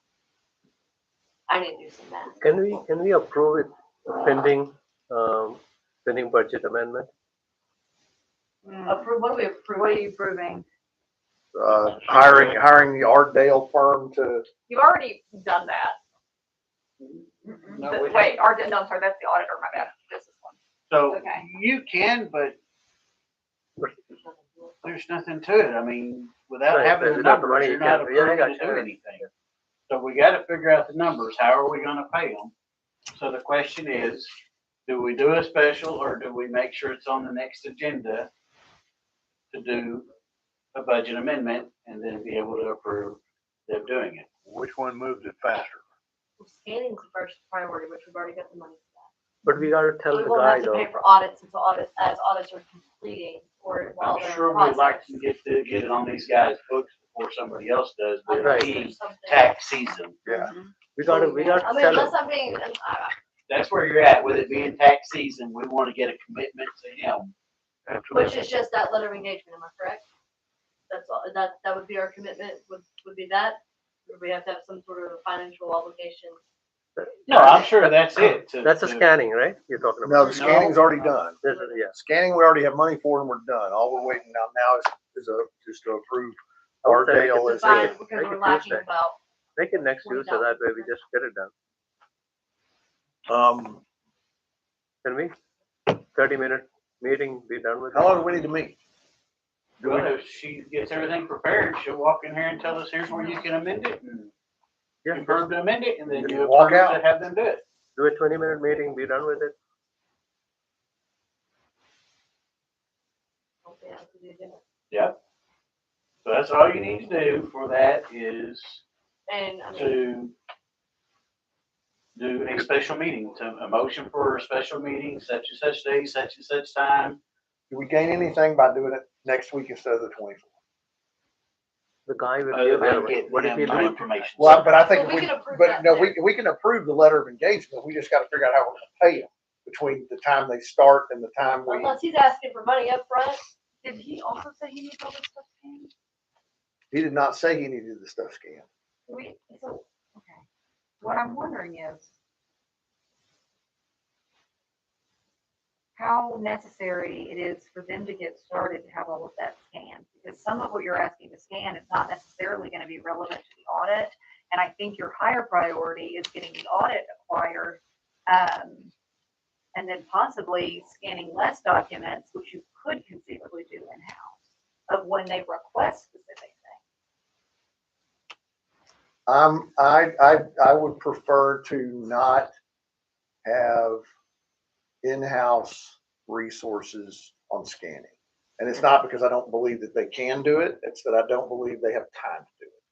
I need to do some math. Can we approve it pending, pending budget amendment? Approve, what do we approve? What are you proving? Hiring the Ardale firm to, You've already done that. No, we Wait, no, I'm sorry, that's the auditor, my bad. This is one. So Okay. you can, but there's nothing to it. I mean, without Right, having the without the numbers, money, you're you not can't- yeah, I approving got to you. do anything. So we gotta figure out the numbers. How are we gonna pay them? So the question is, do we do a special or do we make sure it's on the next agenda to do a budget amendment and then be able to approve them doing it? Which one moves it faster? Well, scanning's the first priority, which we've already got the money for But we gotta that. tell We the won't guy have to though. pay for audits until audits are completing or while I'm they're in sure we'd like process. to get it on these guys' books before somebody else does, but Right. it's being tax season. We gotta I mean, tell unless him. I'm being, That's where you're at with it being tax season. We want to get a commitment to him. which is just that letter of engagement, am I correct? That's all, that would be our commitment, would be that? Or we have to have some sort of financial obligation? No, I'm sure that's it. That's a scanning, right? You're talking no, about? the scanning's already done. This is- Yeah. Scanning, we already have money for and we're done. All we're waiting on now is just to approve I would say Ardale we as can Fine, a, because make we're it lacking Tuesday. about, Make it next Tuesday, that way we just get it done. Can we? 30-minute meeting, be done with it? how long do we need to meet? Well, if she gets everything prepared, she'll walk in here and tell us, here's where you can amend it. And Yeah, you approve to amend it, and then Just you walk approve out. to have them do it. do a 20-minute meeting, be done with it. okay, I have to do that. Yep. So that's all you need to do for that is And, I mean, to do a special meeting, a motion for a special meeting, such and such day, such and such time. Do we gain anything by doing it next week instead of the 24th? The guy will be Other than available. getting What if he them my leaves? information. Well, but I think Well, we can approve but that no, too. we can approve the letter of engagement. We just gotta figure out how we're gonna pay them between the time they start and the time we. unless he's asking for money up front, Did he also say he needs all this stuff scanned? He did not say he needed the stuff scanned. So, okay. What I'm wondering is how necessary it is for them to get started to have all of that scanned. Because some of what you're asking to scan is not necessarily going to be relevant to the audit. And I think your higher priority is getting the audit acquired, and then possibly scanning less documents, which you could conceivably do in-house, of when they request specific things. I would prefer to not have in-house resources on scanning. And it's not because I don't believe that they can do it, it's that I don't believe they have time to do it.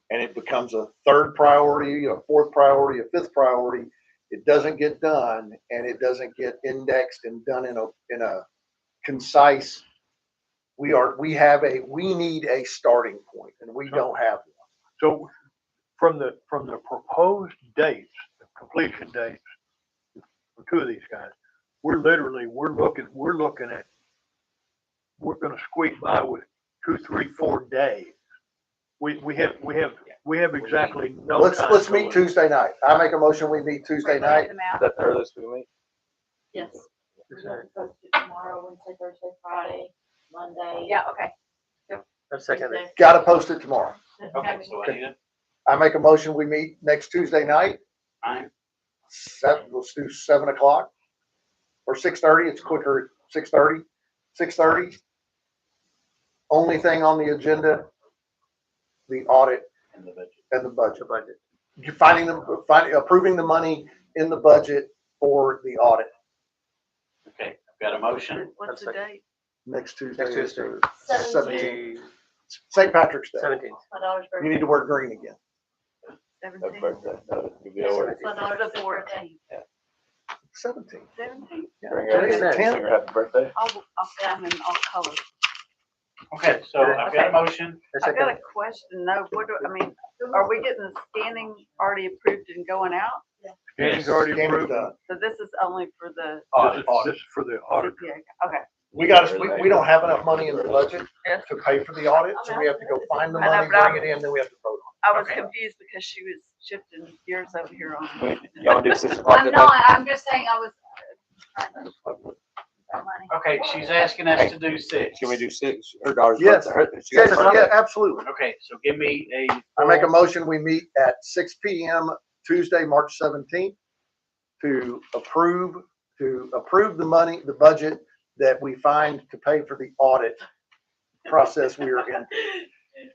And it becomes a third priority, a fourth priority, a fifth priority. It doesn't get done and it doesn't get indexed and done in a concise. We need a starting point and we don't have one. So from the proposed dates, the completion dates for two of these guys, we're looking at, we're gonna squeak by with 2, 3, 4 days. We have exactly no time. Let's meet Tuesday night. I make a motion, we meet Tuesday night. Is that the earliest we meet? yes. Is We're that- gonna post it tomorrow, Wednesday, Thursday, Friday, Monday. Yeah, okay. That's second. Tuesday. Gotta post it tomorrow. Okay, so I need it. I make a motion, we meet next Tuesday night. Fine. Let's do 7 o'clock or 6:30. It's quicker at 6:30. 6:30. Only thing on the agenda, the audit And the budget. and the budget. The budget. You're approving the money in the budget for the audit Okay, I've got a motion. What's the date? next Tuesday. Next is Tuesday. the 17th. St. Patrick's Day. 17th. My daughter's birthday. You need to wear green again. Happy 17th. birthday. No, you'll be over. So no, it's the 14th. 17. 17th? Yeah. Bring Today's her, the sing 10th. her happy birthday. I'll come in all colors. Okay, so I've got a motion. I got a question, though. Are we getting the scanning already approved and going out? Scanning's already Scanning's approved. done. So this is only for the, This is for the audit. yeah, okay. We don't have enough money in the budget to pay for the audit, so we have to go find the money, bring it in, then we have to vote I was Okay. confused because she was shifting gears over here on. Wait, y'all do 6 o'clock I'm today? not, I'm just saying I was trying to. that money. Okay, she's asking us to do 6. Can we do 6? Her daughter's Yes. birthday. She on. got her Yeah, birthday. absolutely. Okay, so give me a. I make a motion, we meet at 6 PM Tuesday, March 17th to approve the money, the budget that we find to pay for the audit process we are in.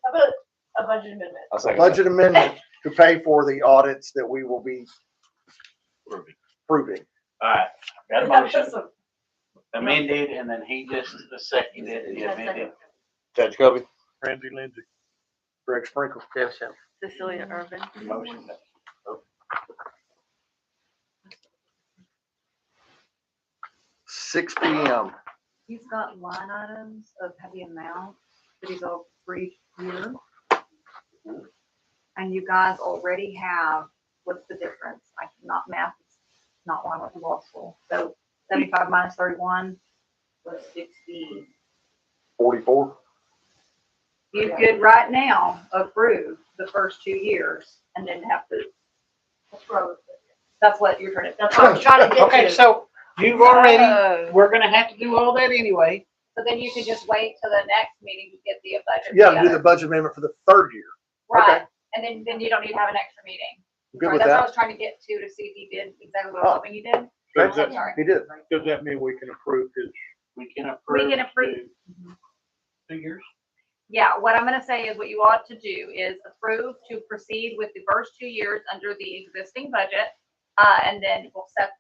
How about a budget amendment? I'll A second budget amendment to pay for the audits that we will be approving. All right, got a motion amended, and then he just seconded the amended. that. Judge Kobe? Randy Lindsay. Greg Sprinkle. James Shem. Cecilia Irvin. Motion. 6 PM. He's got line items of the amount that he's over for each year. And you guys already have, what's the difference? I cannot math, it's not why I went to law school. So 75 minus 31 was 60. 44. You could right now approve the first 2 years and then have to. That's what you're trying to, that's what I was trying to get Okay, to. so you've already, Oh. we're gonna have to do all that anyway. So then you could just wait till the next meeting to get the budget. Yeah, do together. the budget amendment for the third year. Right, and then you don't need to have an extra meeting. Good Right, with that's what I that? was trying to get to see if he did exactly what I was Oh. hoping he did. Does I'm that, sorry. He did. does that mean we can approve his? We can approve. We can approve. 2 years. Yeah, what I'm gonna say is what you ought to do is approve to proceed with the first 2 years under the existing budget. And then we'll set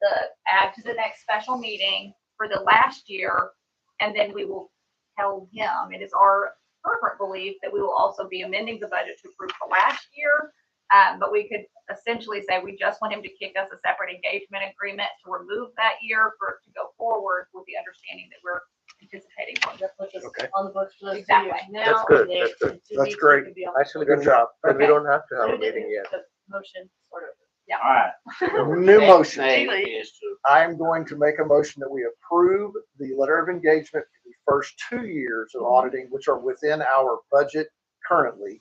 add to the next special meeting for the last year. And then we will tell him, it is our fervent belief that we will also be amending the budget to approve the last year. But we could essentially say, we just want him to kick us a separate engagement agreement to remove that year for it to go forward with the understanding that we're anticipating one. That puts us Okay. on the books for those 2 Exactly. years now. That's good, and then that's good. in 2 That's weeks, great. we could be on the Actually, Good job. then we Okay. don't have to have a books. meeting yet. The motion sort of. All right. New Next motion. thing is to, I'm going to make a motion that we approve the letter of engagement for the first 2 years of auditing, which are within our budget currently.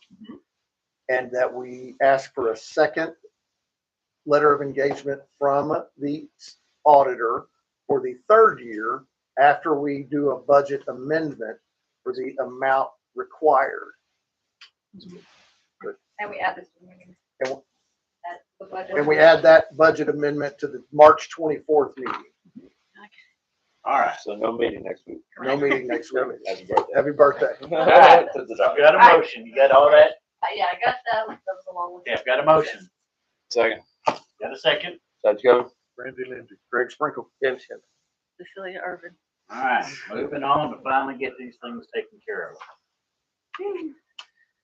And that we ask for a second letter of engagement from the auditor for the third year after we do a budget amendment for the amount required. And we add this to the meeting. And- Add the budget. And we add that budget amendment to the March 24th meeting. all right. So no meeting next week. No meeting next week. Happy birthday. Happy birthday. All right. I've got a motion. You got all that? Yeah, I got that. That was a long one. Yeah, I've got a motion. Second. Got a second? Judge Kobe? Randy Lindsay. Greg Sprinkle. James Shem. Cecilia Irvin. All right, moving on to finally get these things taken care of.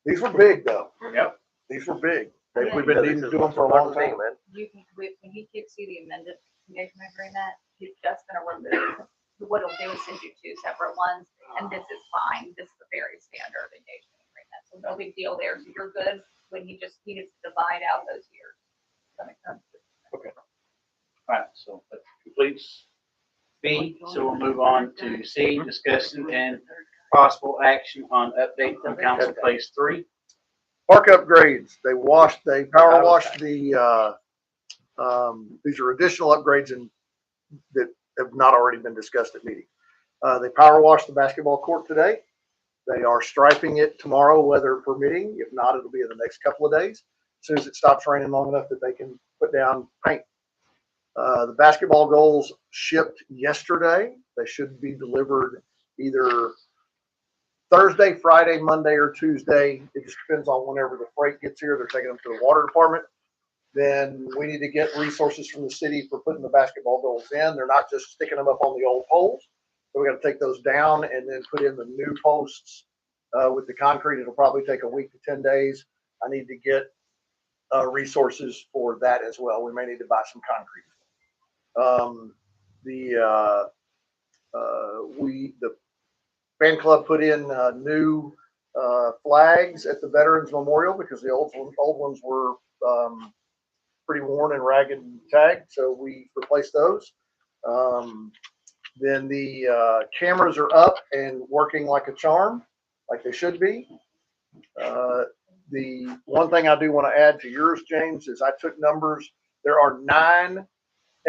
These were big though. Yep. These were big. Yeah. We've been needing to do them for a long time. Man. You can, when he kicks you the amended engagement agreement, he's just gonna remove, what he'll do is send you 2 separate ones, and this is fine, this is a very standard engagement agreement, so no big deal there, so you're good, when he needs to divide out those years. Does that make sense? All right, so that completes B, so we'll move on to C, discussion and possible action on update from council phase 3. Park upgrades. They power washed the, these are additional upgrades that have not already been discussed at meeting. They power washed the basketball court today. They are striping it tomorrow, weather permitting. If not, it'll be in the next couple of days. As soon as it stops raining long enough that they can put down paint. The basketball goals shipped yesterday. They should be delivered either Thursday, Friday, Monday, or Tuesday. It just depends on whenever the freight gets here. They're taking them to the water department. Then we need to get resources from the city for putting the basketball goals in. They're not just sticking them up on the old poles. So we got to take those down and then put in the new posts with the concrete. It'll probably take a week to 10 days. I need to get resources for that as well. We may need to buy some concrete. The fan club put in new flags at the Veterans Memorial because the old ones were pretty worn and ragged and tagged, so we replaced those. Then the cameras are up and working like a charm, like they should be. The one thing I do want to add to yours, James, is I took numbers. There are 9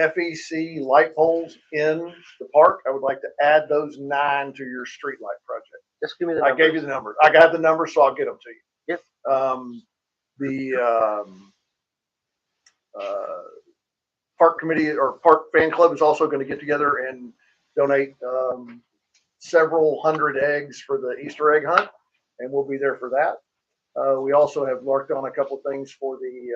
FEC light poles in the park. I would like to add those 9 to your street light project. Just give me the I numbers. gave you the numbers. I got the numbers, so I'll get them to you. Yep. The park committee or park fan club is also going to get together and donate several hundred eggs for the Easter egg hunt, and we'll be there for that. We also have worked on a couple things for the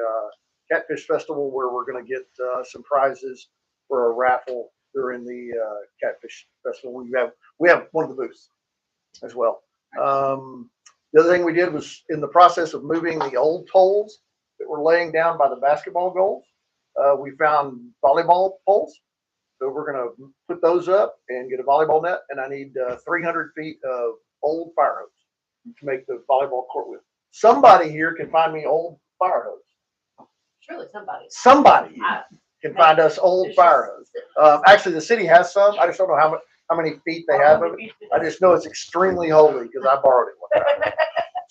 Catfish Festival where we're going to get some prizes for a raffle during the Catfish Festival. We have one of the booths as well. The other thing we did was in the process of moving the old poles that were laying down by the basketball goals. We found volleyball poles. So we're going to put those up and get a volleyball net. And I need 300 feet of old fire hose to make the volleyball court with. Somebody here can find me old fire hose. Surely somebody. Somebody can find us old fire hose. Actually, the city has some. I just don't know how many feet they have of it. I just know it's extremely holy because I borrowed it one time.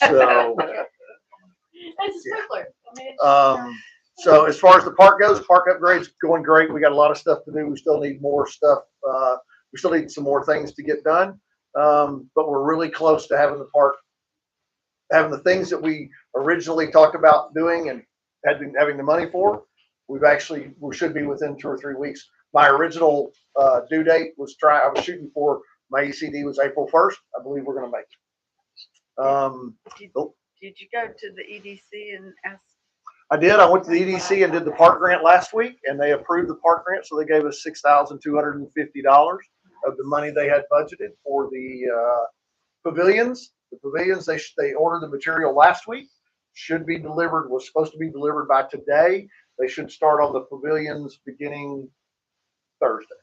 So, It's a sprinkler. I mean, so as far as the park goes, park upgrades going great. We got a lot of stuff to do. We still need more stuff. We still need some more things to get done. But we're really close to having the park, having the things that we originally talked about doing and having the money for. We should be within 2 or 3 weeks. My original due date I was shooting for, my ECD was April 1st. I believe we're going to make it. Did you go to the EDC and ask? I did. I went to the EDC and did the park grant last week, and they approved the park grant. So they gave us $6,250 of the money they had budgeted for the pavilions. The pavilions, they ordered the material last week. Was supposed to be delivered by today. They should start on the pavilions beginning Thursday.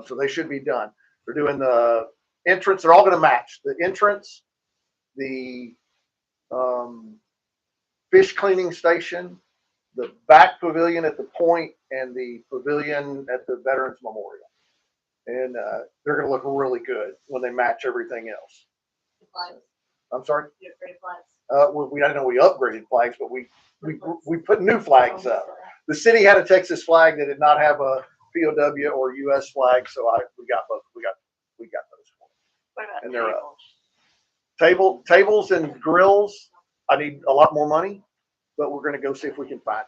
So they should be done. They're doing the entrance. They're all going to match the entrance, the fish cleaning station, the back pavilion at the point, and the pavilion at the Veterans Memorial. And they're going to look really good when they match everything else. flags. I'm sorry? You have great flags. I know we upgraded flags, but we put new flags up. The city had a Texas flag that did not have a POW or US flag, so we got both. We got those for them. What about And they're tables? Tables and grills. I need a lot more money, but we're going to go see if we can find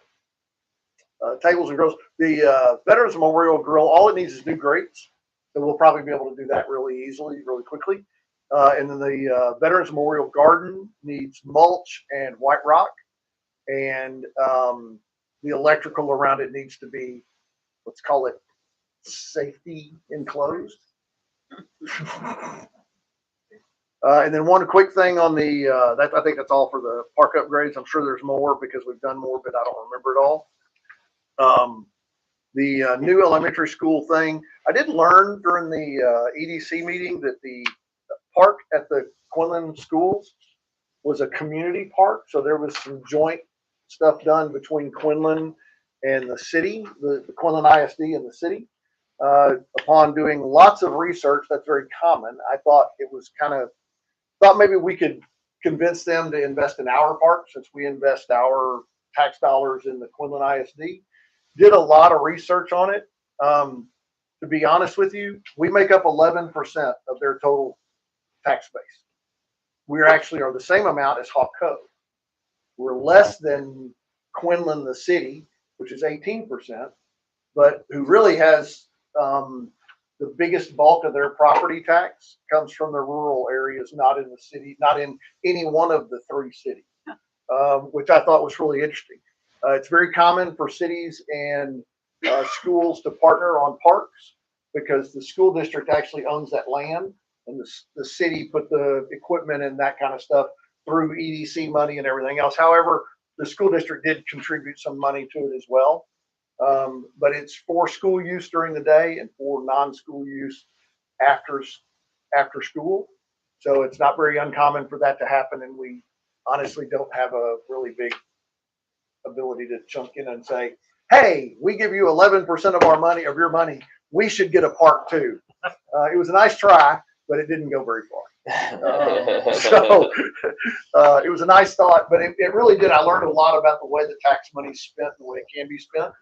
it. Tables and grills. The Veterans Memorial Grill, all it needs is new grates. So we'll probably be able to do that really easily, really quickly. And then the Veterans Memorial Garden needs mulch and white rock. And the electrical around it needs to be, let's call it, safety enclosed. And then one quick thing on I think that's all for the park upgrades. I'm sure there's more because we've done more, but I don't remember it all. The new elementary school thing, I did learn during the EDC meeting that the park at the Quinlan schools was a community park. So there was some joint stuff done between Quinlan and the city, the Quinlan ISD and the city. Upon doing lots of research, that's very common. I thought maybe we could convince them to invest in our park since we invest our tax dollars in the Quinlan ISD. Did a lot of research on it. To be honest with you, we make up 11% of their total tax base. We actually are the same amount as Hawk Cove. We're less than Quinlan, the city, which is 18%, but who really has the biggest bulk of their property tax comes from the rural areas, not in the city, not in any one of the 3 cities, which I thought was really interesting. It's very common for cities and schools to partner on parks because the school district actually owns that land and the city put the equipment and that kind of stuff through EDC money and everything else. However, the school district did contribute some money to it as well. But it's for school use during the day and for non-school use after school. So it's not very uncommon for that to happen, and we honestly don't have a really big ability to chunk in and say, hey, we give you 11% of our money, of your money, we should get a park too. It was a nice try, but it didn't go very far. So it was a nice thought, but it really did. I learned a lot about the way the tax money is spent and the way it can be spent.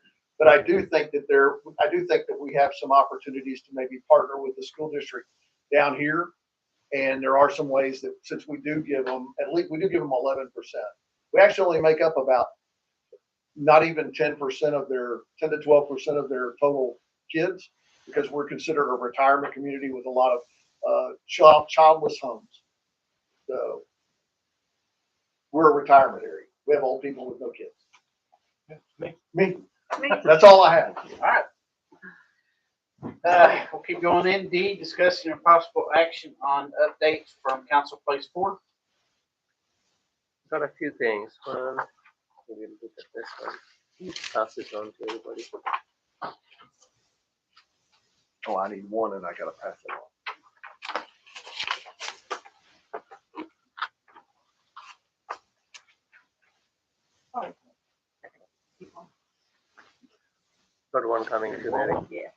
But I do think that we have some opportunities to maybe partner with the school district down here. And there are some ways that, since we do give them, at least we do give them 11%. We actually only make up about not even 10% of their 10 to 12% of their total kids, because we're considered a retirement community with a lot of childless homes. So we're a retirement area. We have old people with no kids. Me. That's all I have. All right. We'll keep going in. D, discussing and possible action on updates from Council Place 4. Got a few things. One, maybe look at this one. Pass this on to everybody. Oh, I need one and I gotta pass it on. Got one coming to Mary. Yeah.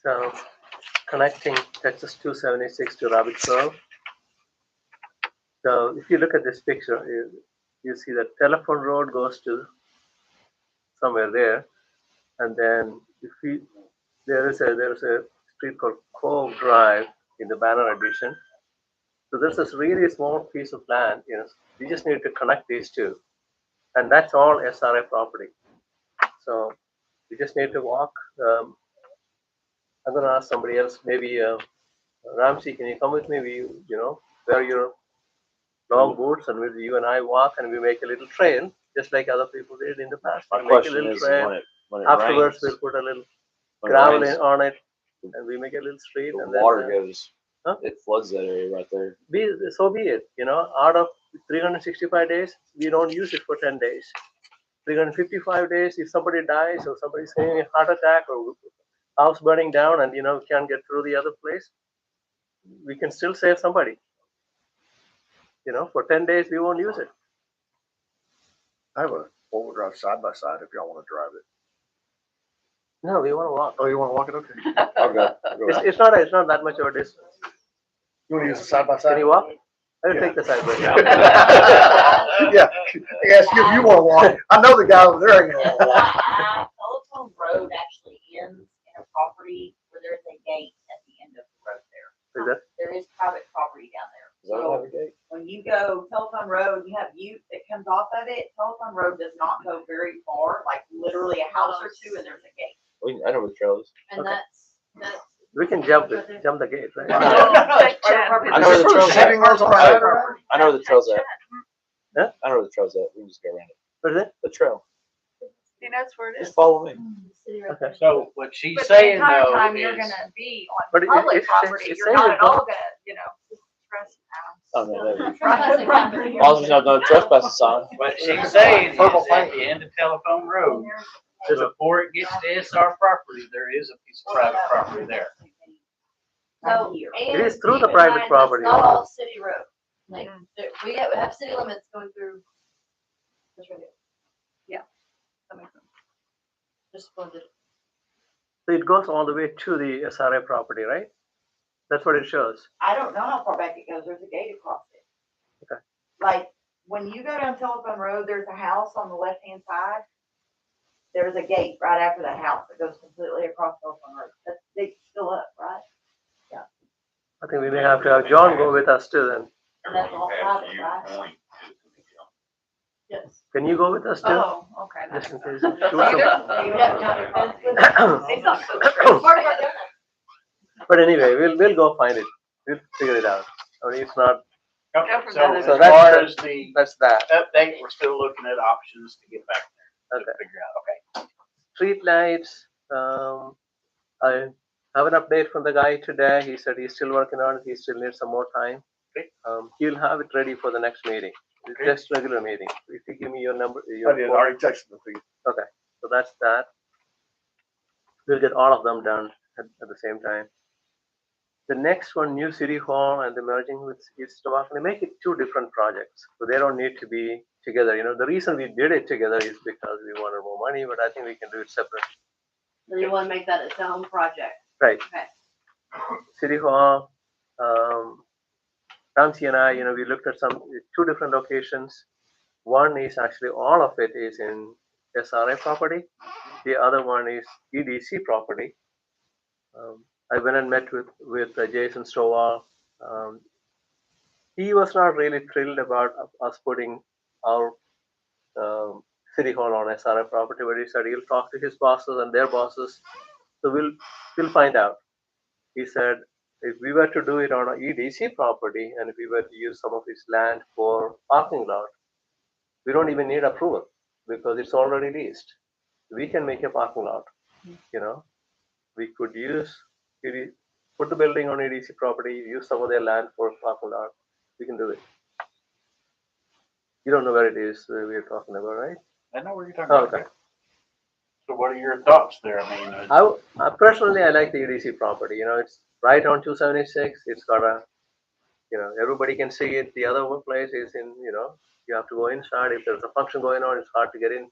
So connecting Texas 276 to Rabbit Grove. So if you look at this picture, you see that telephone road goes to somewhere there, and then there is a street called Cove Drive in the Banner Addition. So there's this really small piece of land. We just need to connect these two, and that's all SRA property. So we just need to walk. I'm gonna ask somebody else, maybe Ramsey, can you come with me? Wear your long boots, and you and I walk, and we make a little trail, just like other people did in the past. My We make a question little is, trail. when it Afterwards, rains, we'll put a little when it gravel rains, on it, and we make a little street. the And water then, goes, huh? it floods that area right there. So be it. Out of 365 days, we don't use it for 10 days. 355 days, if somebody dies or somebody's having a heart attack or house burning down, and can't get through the other place, we can still save somebody. For 10 days, we won't use it. I have a four-wheel drive side by side if y'all want to drive it. No, we want to walk. Oh, you want to walk it? Okay. I'll go. It's not that much of a distance. You want to use the side by side? Can you walk? I'll Yeah. take the side by Yeah. Yes, if you want to walk. I know the guy over there ain't gonna walk. Telephone Road actually ends in a property where there's a gate at the end of the road there. Is that? There is private property down there. Is that So a gate? when you go Telephone Road, you have Butte that comes off of it. Telephone Road does not go very far, like literally a house or two, and there's a gate. I know where the trail is. And Okay. that's. We can jump the gate, right? I know where the trail's at. Shipping lanes on the side of the road? I know where the trail's at. Yeah? I know where the trail's at. We can just go around it. What is it? The trail. He knows where it is. Just follow me. Okay. So what she's But the saying entire though time you're is, gonna be But on public it's- property, it's you're saying not it at all don't- gonna, trust Oh, no, no. Private property. As long as there's no trespassing sign. what she's saying is Purple at paint. the end of Telephone Road, before it gets to SR property, there is a piece of private property there. So, Here. and It is through the keep in private mind, property. That's not all city road. Like, we have city limits going through. This right here. That makes sense. Just for the. So it goes all the way to the SRA property, right? That's what it shows. I don't know how far back it goes. There's a gate across it. Okay. Like, when you go down Telephone Road, there's a house on the left-hand side. There's a gate right after the house that goes completely across Telephone Road. That's, they still up, right? I think we may have to have John go with us too then. And that's all private, right? Yes. Can you go with us too? Oh, okay. that Just in makes case. sense. Shoot So you some- have to have a fence with it. It's not so true. Part of our donut. But anyway, we'll go find it. We'll figure it out. I mean, it's not Okay, Go from so that. as So far as the That's that. update, we're still looking at options to get back there to Okay. figure out, okay. Street lights, I have an update from the guy today. He said he's still working on it. He still needs some more time. Okay. He'll have it ready for the next meeting. It's Okay. just regular meeting. If you give me your number, I your did, phone. already texted them to you. Okay, so that's that. We'll get all of them done at the same time. The next one, new city hall and the merging with East Tawakoni, make it two different projects. So they don't need to be together. You know, the reason we did it together is because we wanted more money, but I think we can do it separate. So you wanna make that its own project? Right. Okay. City hall, Ramsey and I, you know, we looked at two different locations. One is actually, all of it is in SRA property. The other one is EDC property. I went and met with Jason Stovall. He was not really thrilled about us putting our city hall on SRA property, but he said he'll talk to his bosses and their bosses. So we'll find out. He said if we were to do it on an EDC property and if we were to use some of his land for parking lot, we don't even need approval because it's already leased. We can make a parking lot. You know, we could put the building on EDC property, use some of their land for parking lot. We can do it. You don't know where it is we're talking about, right? I know where you're talking about. Okay. So what are your thoughts there? I mean, I personally, I like the EDC property. You know, it's right on 276. It's got everybody can see it. The other place is you have to go inside. If there's a function going on, it's hard to get in.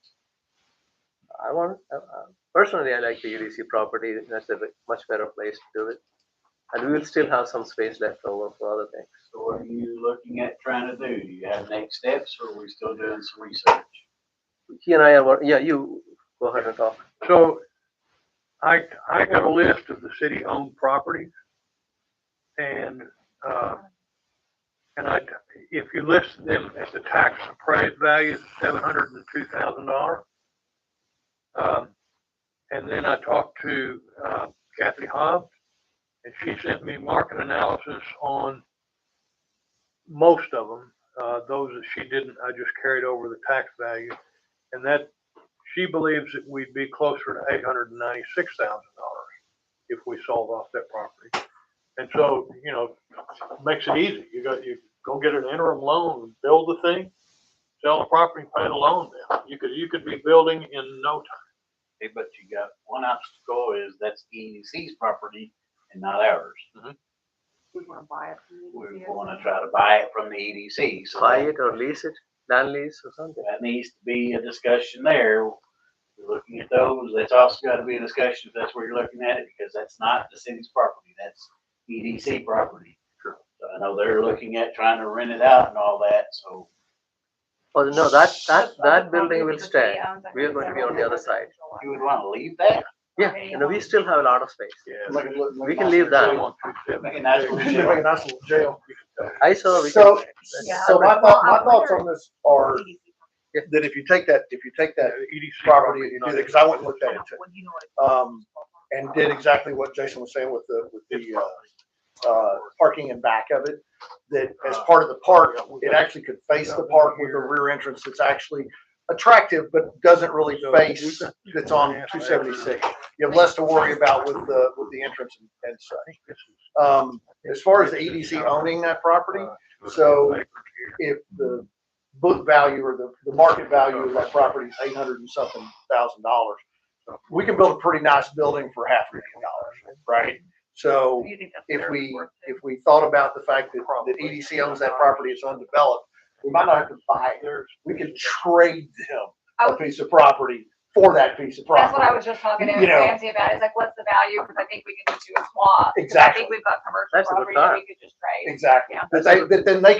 Personally, I like the EDC property. That's a much better place to do it. And we will still have some space left over for other things. so what are you looking at trying to do? Do you have next steps or are we still doing some research? He and I are, you go ahead and talk. So I got a list of the city-owned properties, and if you list them at the tax appraised value, $702,000. And then I talked to Kathy Hobbs, and she sent me market analysis on most of them. Those that she didn't, I just carried over the tax value, and that she believes that we'd be closer to $896,000 if we sold off that property. And so, makes it easy. You go get an interim loan and build the thing, sell the property, pay the loan down. You could be building in no time. Okay, but you got one obstacle is that's EDC's property and not ours. We wanna buy it. We want to try to buy it from the EDC. So Buy it or lease it, land lease or something. that needs to be a discussion there. We're looking at those. That's also got to be a discussion if that's where you're looking at it, because that's not the city's property. That's EDC property. So I know they're looking at trying to rent it out and all that. So Oh, no, that building will stay. We are going to be on the other side. you would want to leave that? Yeah, we still have a lot of space. Make it look- We can leave that. Make it nice. Make a nice little jail. I saw. So my Well, thoughts on this are Yeah. that if you take that EDC property and you do that, because I went and looked at it too. And did exactly what Jason was saying with the parking in back of it, that as part of the park, it actually could face the park with a rear entrance that's actually attractive, but doesn't really face, that's on 276. You have less to worry about with the entrance and such. As far as the EDC owning that property, so if the book value or the market value of that property is $800 and something thousand, we can build a pretty nice building for $500,000, right? So if we thought about the fact that EDC owns that property, it's undeveloped, we might not have to buy it. We could trade them a piece of property for that piece of property. That's what I was just talking to You know. Ramsey about. It's like, what's the value? Because I think we can just do a swap. Exactly. I think we've got commercial That's a good property that thought. we could just trade. Exactly. Yeah. But then they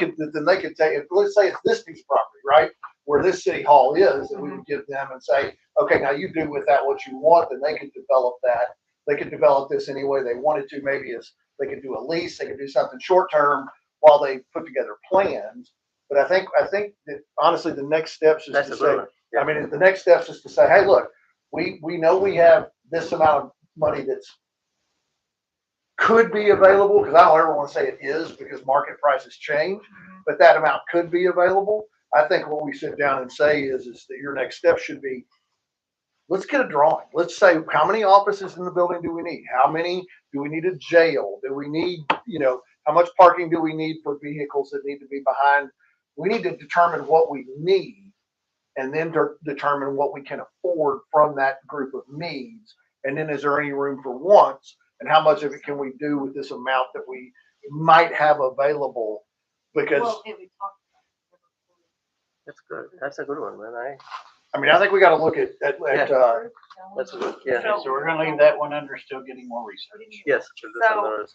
could take, let's say it's this piece of property, right? Where this city hall is, and we would give them and say, okay, now you do with that what you want, then they could develop that. They could develop this any way they wanted to. Maybe they could do a lease, they could do something short term while they put together plans. But I think that honestly, the next steps is That's to a say, good one. Yeah. I mean, the next steps is to say, hey, look, we know we have this amount of money that's could be available, because I don't ever want to say it is because market prices change, but that amount could be available. I think what we sit down and say is that your next step should be, let's get a drawing. Let's say, how many offices in the building do we need? How many, do we need a jail? Do we need, how much parking do we need for vehicles that need to be behind? We need to determine what we need and then determine what we can afford from that group of needs. And then is there any room for wants? And how much of it can we do with this amount that we might have available? Because Well, we talked That's good. That's a good one, man. I think we got to look at That's good. Yeah. So we're gonna leave that one under still getting more research. Yes. So-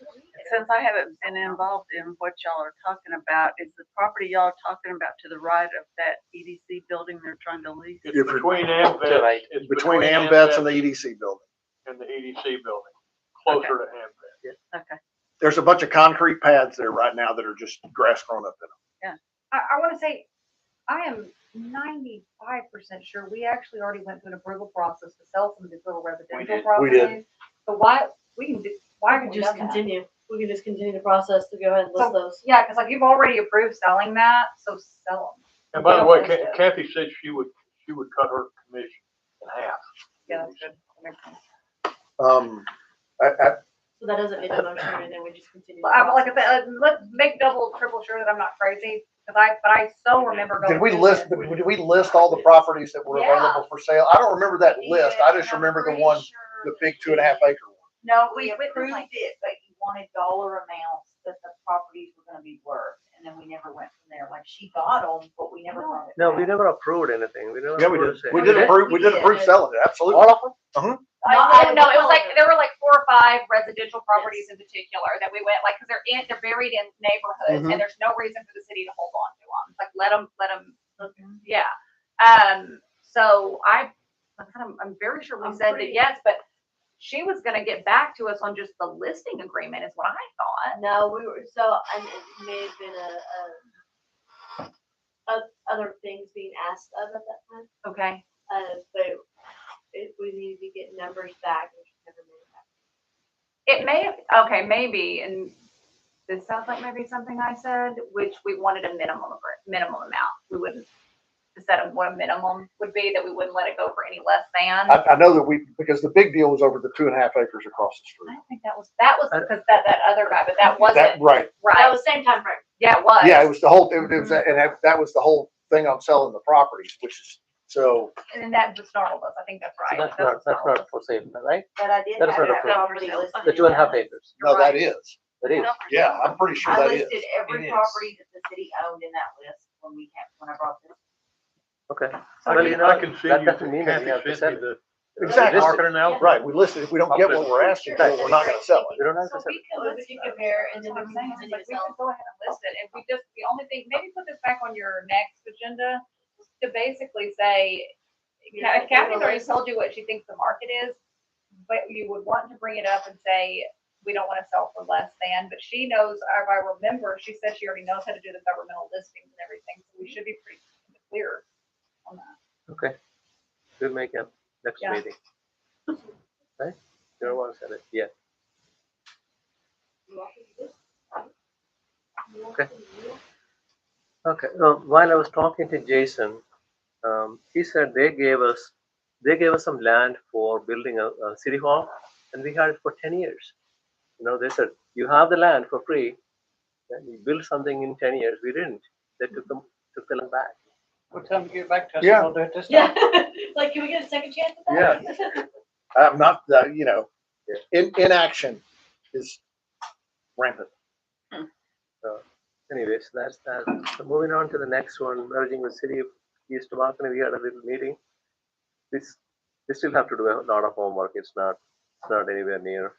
Since I haven't been involved in what y'all are talking about, is the property y'all are talking about to the right of that EDC building they're trying to lease? It's between AMVets. Right. It's between AMVets and the EDC building. And the EDC building, closer to AMVets. Okay. There's a bunch of concrete pads there right now that are just grass grown up in them. I want to say, I am 95% sure we actually already went through an approval process to sell some of these little residential did. properties. We did. So why, we can do, why We haven't can we just done that? continue. We can just continue the process to go ahead and list So- those. Yeah, because like you've already approved selling that, so sell them. And by the way, Kathy said she would cut her commission in half. Yeah, that's good. That makes sense. So that doesn't need a motion or anything. We just continue. the Like I process. said, let's make double, triple sure that I'm not crazy, but I so remember going. Did we through list, this. did we list all the properties that were Yeah. available for sale? I don't remember that list. I just remember the one, the big 2.5 acre one. No, We went through approved like, it, but you wanted dollar amounts that the properties were gonna be worth, and then we never went from there. Like, she got them, but we never brought it No, back. we never approved anything. We never. Yeah, we approved did. it. We did approve, we did approve selling it, absolutely. All of them? no, it was like, there were like 4 or 5 residential properties in particular that we went, like, cause they're buried in neighborhoods and there's no reason for the city to hold on to them. Like, let them, yeah. So I'm very sure we said that yes, but she was gonna get back to us on just the listing agreement is what I thought. No, we were, so, and it may have been other things being asked of at that time. Okay. But we needed to get numbers back, which never made it back. It may have, okay, maybe, and this sounds like maybe something I said, which we wanted a minimum amount. We wouldn't, instead of what a minimum would be, that we wouldn't let it go for any less than. I know that because the big deal was over the 2.5 acres across the I street. don't think that was because that other guy, but that wasn't. That, right. That Right, was same time frame. yeah, it was. Yeah, it was the whole, and that was the whole thing on selling the properties, which is, so. And then that just startled us, I think that's So right. that's what not startled us. for sale, right? But I did That is have not that approved. property listed. The 2.5 acres. No, You're that right. is. That is. Yeah, I'm pretty sure I that is. listed every It is. property that the city owned in that list when I brought this. Okay. So Well, do you you- know, I can send that you, doesn't mean that we have Kathy to sent sell me it. the Exactly. market analysis. Right, we listed, if we don't get what we're asking for, we're not gonna sell it. We don't have So to sell we it. can Well, list we it. can compare and That's then what we I'm can saying, continue like, to we sell. could go ahead and list it, and we just, the only thing, maybe put this back on your next agenda, to basically say, Yeah, Kathy's already list. told you what she thinks the market is, but you would want to bring it up and say, we don't wanna sell for less than, but she knows, if I remember, she said she already knows how to do the governmental listings and everything, so we should be pretty clear on that. Okay. We'll make a next Yeah. meeting. Right? You don't want to sell it? Yeah. Okay. Okay. While I was talking to Jason, he said they gave us some land for building a city hall, and we had it for 10 years. They said you have the land for free, and you build something in 10 years. We didn't. They took the land back. What time to get back to us? Yeah. We'll do it this Yeah, time. like, can we get a second chance at that? I'm not, inaction is rampant. Anyways, that's that. So moving on to the next one, merging with City of East Tawakoni, we had a little meeting. We still have to do a lot of homework. It's not anywhere near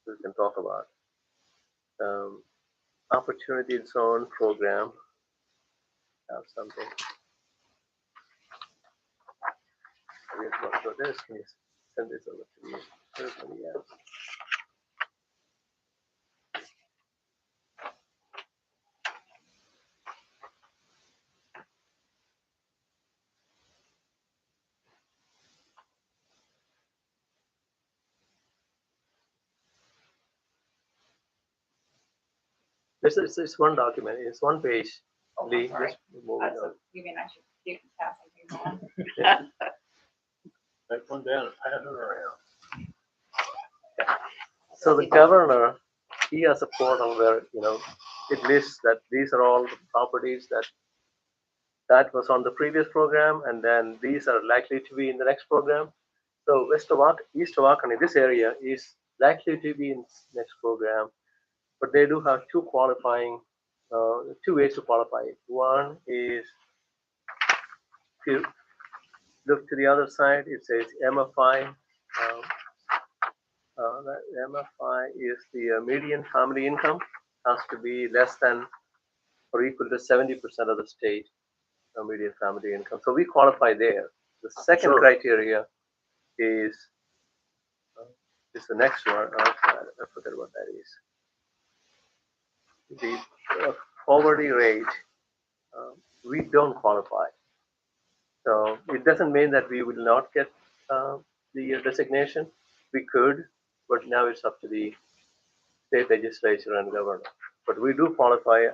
we can talk about. Opportunity zone program. Have something. We have to go this. Can you send this over to me? Everybody else. It's one document, it's one page. Oh, Lee, I'm sorry. just move it on. You mean I should keep passing things on? Take one down and pass it around. So the governor, he has a portal where, it lists that these are all the properties that was on the previous program, and then these are likely to be in the next program. So East Tawakoni, this area is likely to be in next program, but they do have two ways to qualify it. One is, if you look to the other side, it says MFI. That MFI is the median family income has to be less than or equal to 70% of the state median family income. So we qualify there. The second criteria is the next one. I forget what that is. The poverty rate. We don't qualify. So it doesn't mean that we will not get the designation. We could, but now it's up to the state legislature and governor. But we do qualify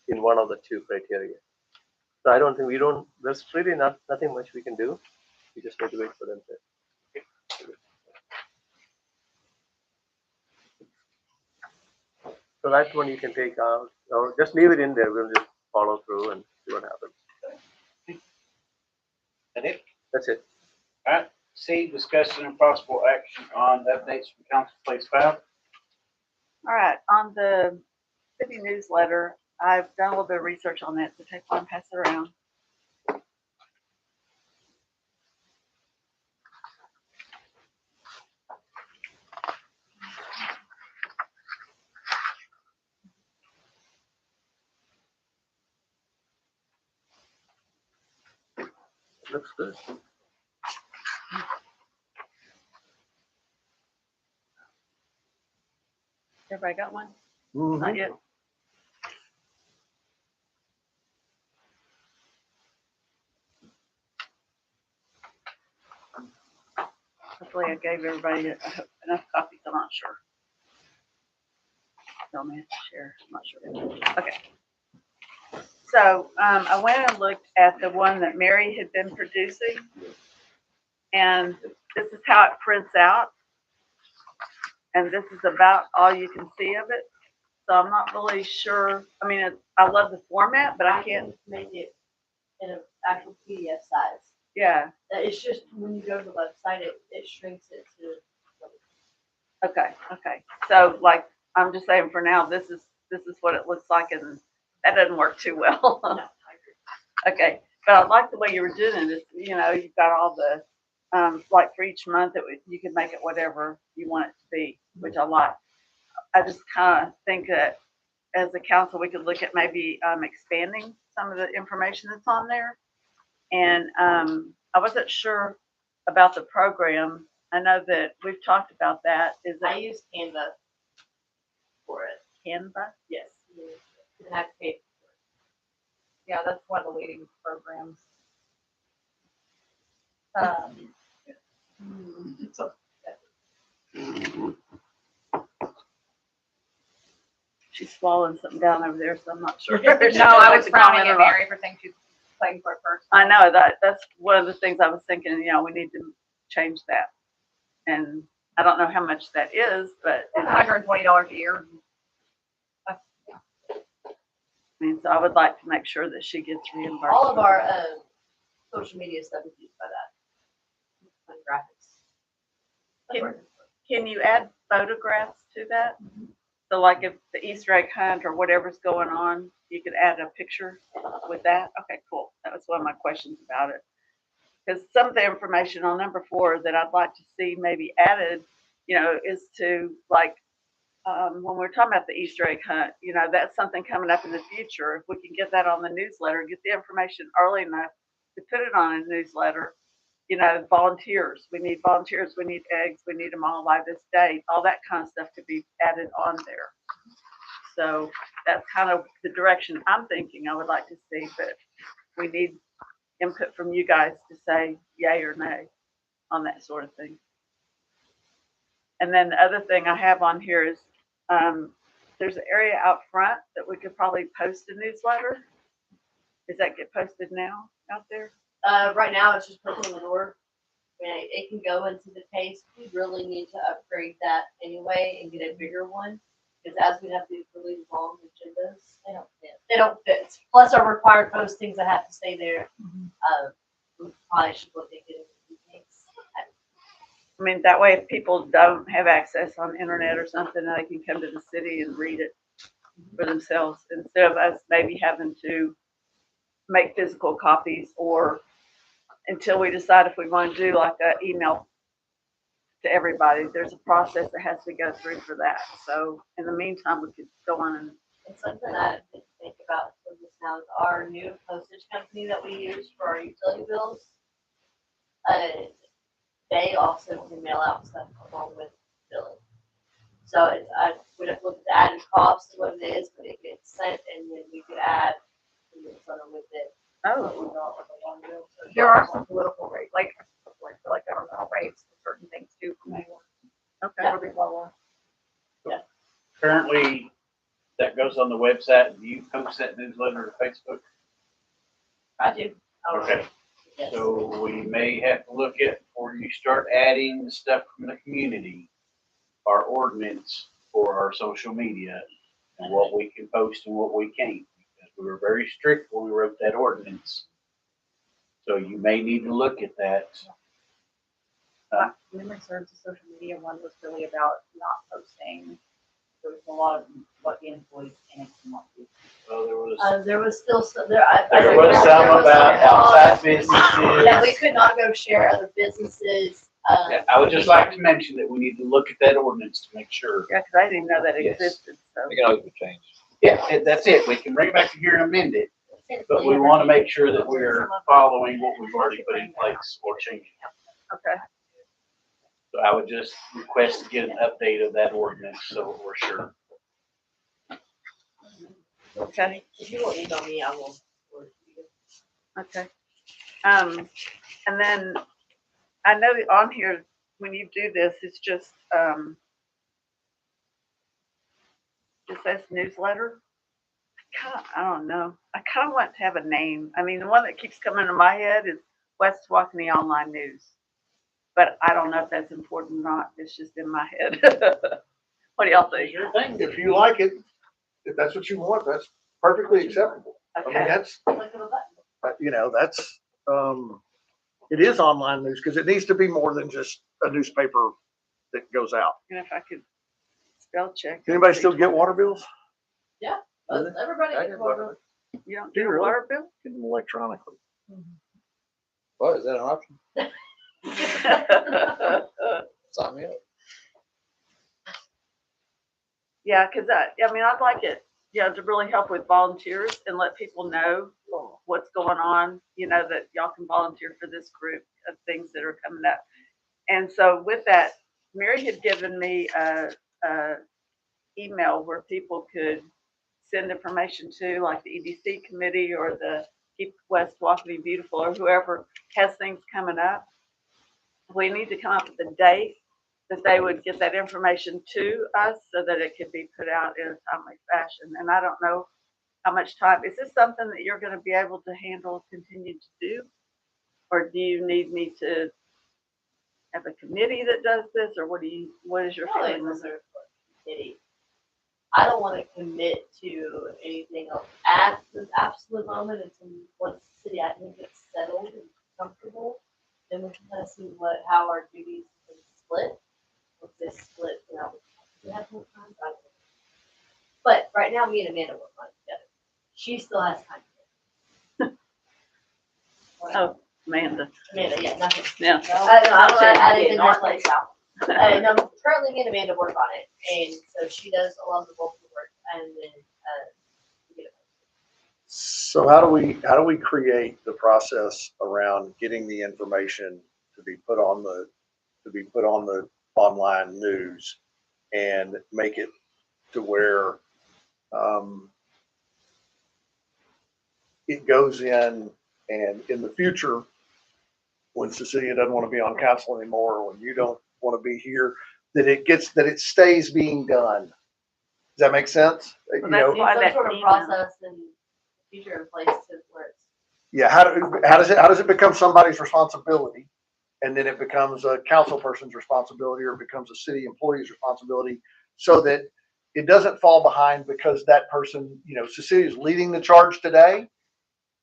in one of the two criteria. So I don't think there's really nothing much we can do. We just need to wait for them to. So that one you can take out, or just leave it in there. We'll just follow through and see what happens. That it? That's it. All right. C, discussion and possible action on updates from council place file. All right, on the city newsletter, I've done a little bit of research on that, so take one and pass it around. Looks good. Everybody got one? Mhm. Not yet. Hopefully I gave everybody enough copies, I'm not sure. Tell me to share, I'm not sure. Okay. So I went and looked at the one that Mary had been producing. And this is how it prints out. And this is about all you can see of it. So I'm not really sure. I mean, I love the format, but I can't make it in an actual PDF size. Yeah. It's just when you go to the website, it shrinks it to. Okay. So like, I'm just saying for now, this is what it looks like, and that doesn't work too well. No, I agree. Okay. But I like the way you were doing it. You've got all the, like for each month, you can make it whatever you want it to be, which I like. I just kind of think that as a council, we could look at maybe expanding some of the information that's on there. And I wasn't sure about the program. I know that we've talked about that. I use Canva for it. Canva? Yes. You have to pay for it. Yeah, that's one of the leading programs. She's swallowing something down over there, so I'm not sure. No, I was frowning at Mary for saying she's playing for it first. I know that's one of the things I was thinking, we need to change that. And I don't know how much that is, but It's $120 a year. I mean, so I would like to make sure that she gets reimbursed. All of our social media stuff is used by that. And graphics. Can you add photographs to that? So like if the Easter egg hunt or whatever's going on, you could add a picture with that? Okay, cool. That was one of my questions about it. Because some of the information on number 4 that I'd like to see maybe added, is to like, when we're talking about the Easter egg hunt, that's something coming up in the future. If we can get that on the newsletter, get the information early enough to put it on a newsletter, volunteers. We need volunteers. We need eggs. We need them all by this date. All that kind of stuff to be added on there. So that's kind of the direction I'm thinking I would like to see, but we need input from you guys to say yay or nay on that sort of thing. And then the other thing I have on here is there's an area out front that we could probably post a newsletter. Does that get posted now out there? Right now it's just posted on the door. I mean, it can go into the case. We really need to upgrade that anyway and get a bigger one. Because as we have these really long agendas, they don't fit. They don't fit. Plus our required postings that have to stay there. We probably should look at getting meetings. I mean, that way if people don't have access on the internet or something, they can come to the city and read it for themselves instead of us maybe having to make physical copies or until we decide if we want to do like an email to everybody. There's a process that has to go through for that. So in the meantime, we could go on and It's something I didn't think about until just now is our new postage company that we use for our utility bills. They also can mail out stuff along with billing. So we'd have to look at the added cost of what it is, but it gets sent and then we could add something with it. There are some political rates, like governmental rates for certain things too. okay. That'll be lower. Currently, that goes on the website. Do you post that newsletter to Facebook? I do. Okay. Yes. So we may have to look at, before you start adding the stuff from the community, our ordinance for our social media and what we can post and what we can't. Because we were very strict when we wrote that ordinance. So you may need to look at that. Memory serves, the social media one was really about not posting. There was a lot of what the employees can and cannot do. So There was still some, there was some about outside businesses. that we could not go share other businesses. Yeah, I would just like to mention that we need to look at that ordinance to make sure. Yeah, because I didn't know that Yes. existed. So We can always change. Yeah, that's it. We can bring it back to here and amend it, but we want to make sure that we're following what we've already put in place or changing. okay. So I would just request to get an update of that ordinance so we're sure. Okay. If you will email me, I will. forward it to you. Okay. And then I know that on here, when you do this, it's just, it says newsletter. I don't know. I kind of want to have a name. I mean, the one that keeps coming to my head is West Tawakoni Online News. But I don't know if that's important or not. It's just in my head. What do y'all think? Your thing, if you like it, if that's what you want, that's perfectly acceptable. I mean, Okay. that's, Click of a button. that's, it is online news because it needs to be more than just a newspaper that goes out. And if I could spell check. Can anybody still get water bills? Everybody. I get water. You don't Do get you a really? water bill? Get them electronically. What, is that an option? Sign me up. Yeah, because I mean, I'd like it, to really help with volunteers and let people know what's going on, that y'all can volunteer for this group of things that are coming up. And so with that, Mary had given me a email where people could send information to, like the EDC committee or the Keep West Tawakoni Beautiful or whoever has things coming up. We need to come up with a date that they would get that information to us so that it could be put out in a timely fashion. And I don't know how much time. Is this something that you're going to be able to handle, continue to do? Or do you need me to have a committee that does this? Or what is your Probably feeling? reserved for a committee. I don't want to commit to anything else at this absolute moment until once the city admin gets settled and comfortable. Then we can kind of see how our duties can split. If they split, we have more time. I don't know. But right now, me and Amanda work on it together. She still has time. Oh, Amanda. Amanda, yeah, nothing. Yeah. I didn't know place out. No, currently me and Amanda work on it, and so she does a lot of the bulk of the work, and then we get it. So how do we create the process around getting the information to be put on the online news and make it to where it goes in, and in the future, when Cecilia doesn't want to be on council anymore, or when you don't want to be here, that it stays being done. that make sense? Well, You that's know, Need why some that sort of email- process and feature in place to where it's. yeah, how does it become somebody's responsibility? And then it becomes a council person's responsibility, or it becomes a city employee's responsibility, so that it doesn't fall behind because that person, you know, Cecilia's leading the charge today.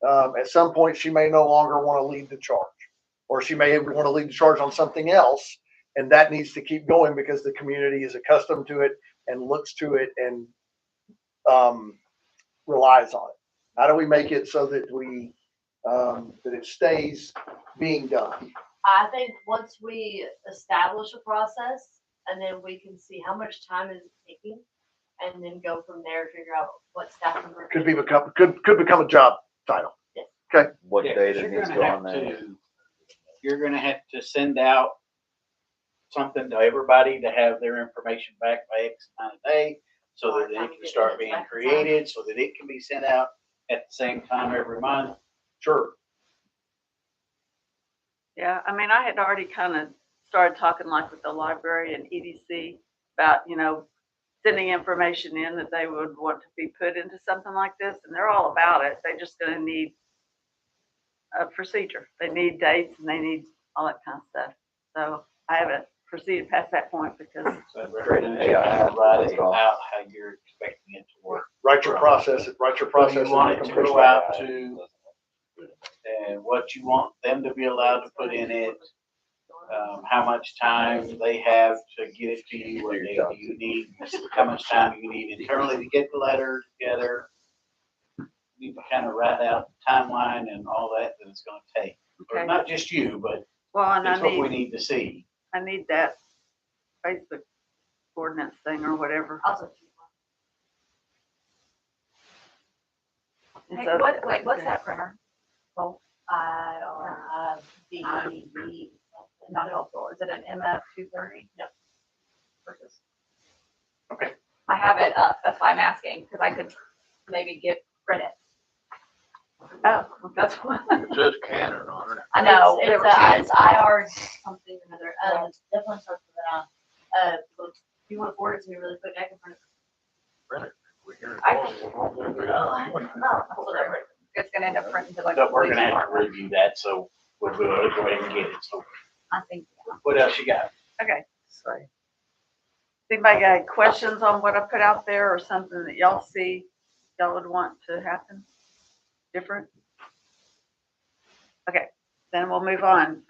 At some point, she may no longer want to lead the charge, or she may want to lead the charge on something else. And that needs to keep going because the community is accustomed to it and looks to it and relies on it. How do we make it so that that it stays being done? I think once we establish a process and then we can see how much time is it taking and then go from there, figure out what staff member. Could become a job title. What Yeah, data you're needs to gonna go have on there? to- You're gonna have to send out something to everybody to have their information back by X amount of day, so that it can start being created, so that it can be sent out at the same time every month. Sure. Yeah, I mean, I had already kind of started talking like with the library and EDC about, you know, sending information in that they would want to be put into something like this, and they're all about it. They're just gonna need a procedure. They need dates and they need all that kind of stuff. So I haven't proceeded past that point because So Brett and you can write it out how you're expecting it to work. Write your process. So you want it to go out to, and what you want them to be allowed to put in it, how much time they have to get it to you, what day you need, how much time you need internally to get the letter together. You can kind of write out the timeline and all that it's gonna take. Or Okay. not just you, but well, and it's what we need to see. I need that Facebook ordinance thing or whatever. Also, And Hey, so- what's that printer? the Not helpful. Is it an MF 230? No. Versus. Okay. I have it up. That's why I'm asking, because I could maybe print it. Oh, well, that's what. It says Canon on it. I know. It's, there was- it's IR something or another. Definitely starts with an I. If you want to forward it to me really quick, I can print it. We're here I- Whatever. It's gonna end up printing to like. But we're gonna have to review that, so we'll go ahead and get it. So I think. what else you got? Okay. Sorry. Anybody got any questions on what I put out there or something that y'all see y'all would want to happen different? Okay, then we'll move on.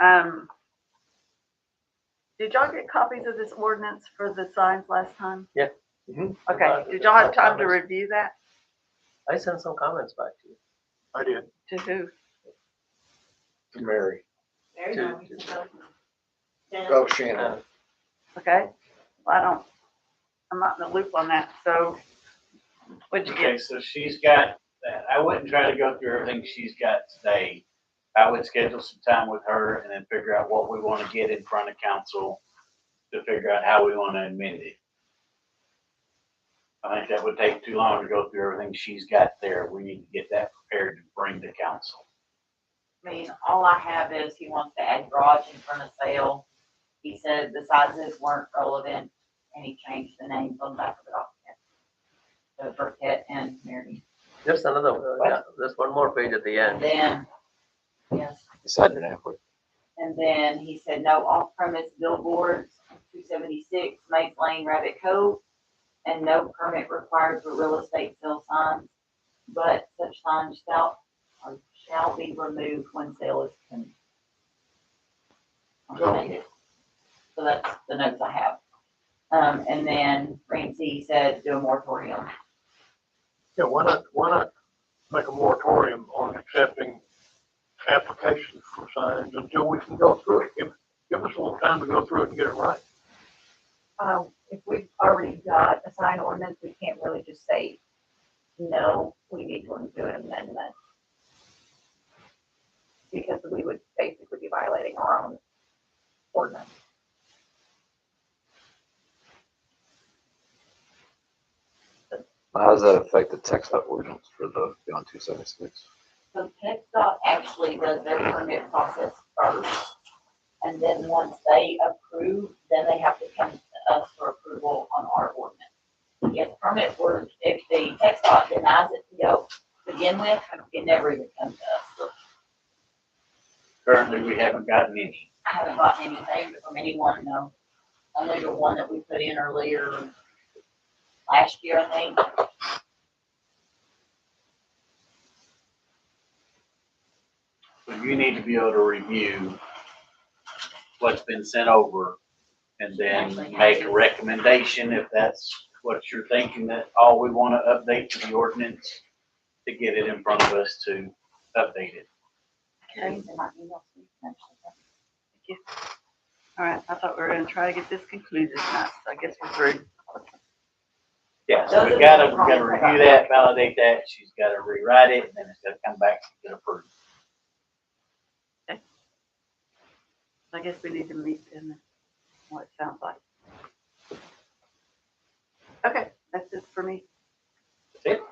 Did y'all get copies of this ordinance for the signs last time? Yeah. Mhm. Okay, did y'all have time to review that? I sent some comments back to you. I did. To who? Mary. Very Two. nice. Oh, Shannon. Okay, well, I'm not in the loop on that, so what'd you Okay, get? so she's got that. I wouldn't try to go through everything she's got today. I would schedule some time with her and then figure out what we want to get in front of council to figure out how we want to amend it. I think that would take too long to go through everything she's got there. We need to get that prepared to bring to council. I mean, all I have is he wants to add garage in front of sale. He said the sizes weren't relevant and he changed the names on the back of the document. So Burkett and Mary. There's another, there's one more page at the And end. then, yes, Beside your halfway. and then he said no off-premise billboards, 276 Mace Lane, Rabbit Cove, and no permit required for real estate sale signs, but such signs shall be removed when sale is completed. So that's the notes I have. And then Francie said do a moratorium. Yeah, why not make a moratorium on accepting applications for signs until we can go through it? Give us a little time to go through it and get it right. If we've already got a sign ordinance, we can't really just say, no, we need to do an amendment. Because we would basically be violating our own ordinance. How does that affect the text ordinance for the beyond 276? So TxDOT actually does their permit process first. And then once they approve, then they have to come to us for approval on our ordinance. get the permit for, if the tech spot denies it to go begin with, it never even comes to us. Currently, we haven't gotten any. I haven't gotten anything from anyone, no. Only the one that we put in earlier last year, I think. So you need to be able to review what's been sent over and then make a recommendation if that's what you're thinking, that all we want to update to the ordinance to get it in front of us to update it. Okay. Thank you. All right, I thought we were gonna try to get this concluded tonight, so I guess we're through. Yeah, so we gotta review that, validate that, she's gotta rewrite it, and then it's gotta come back and get approved. I guess we need to meet in what it sounds like. Okay, that's it for me. That's it.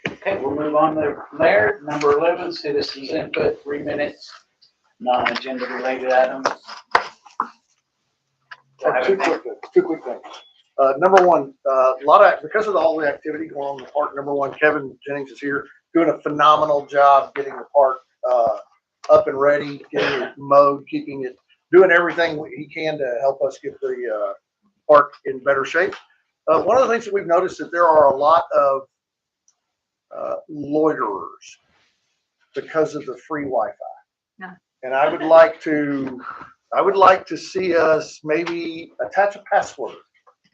Okay, we'll move on from there. Number 11, citizens input, 3 minutes, non-agenda related items. Two quick things. Number one, because of all the activity going on in the park, number one, Kevin Jennings is here doing a phenomenal job getting the park up and ready, getting it mowed, doing everything he can to help us get the park in better shape. One of the things that we've noticed is that there are a lot of loiterers because of the free Wi-Fi. Yeah. And I would like to see us maybe attach a password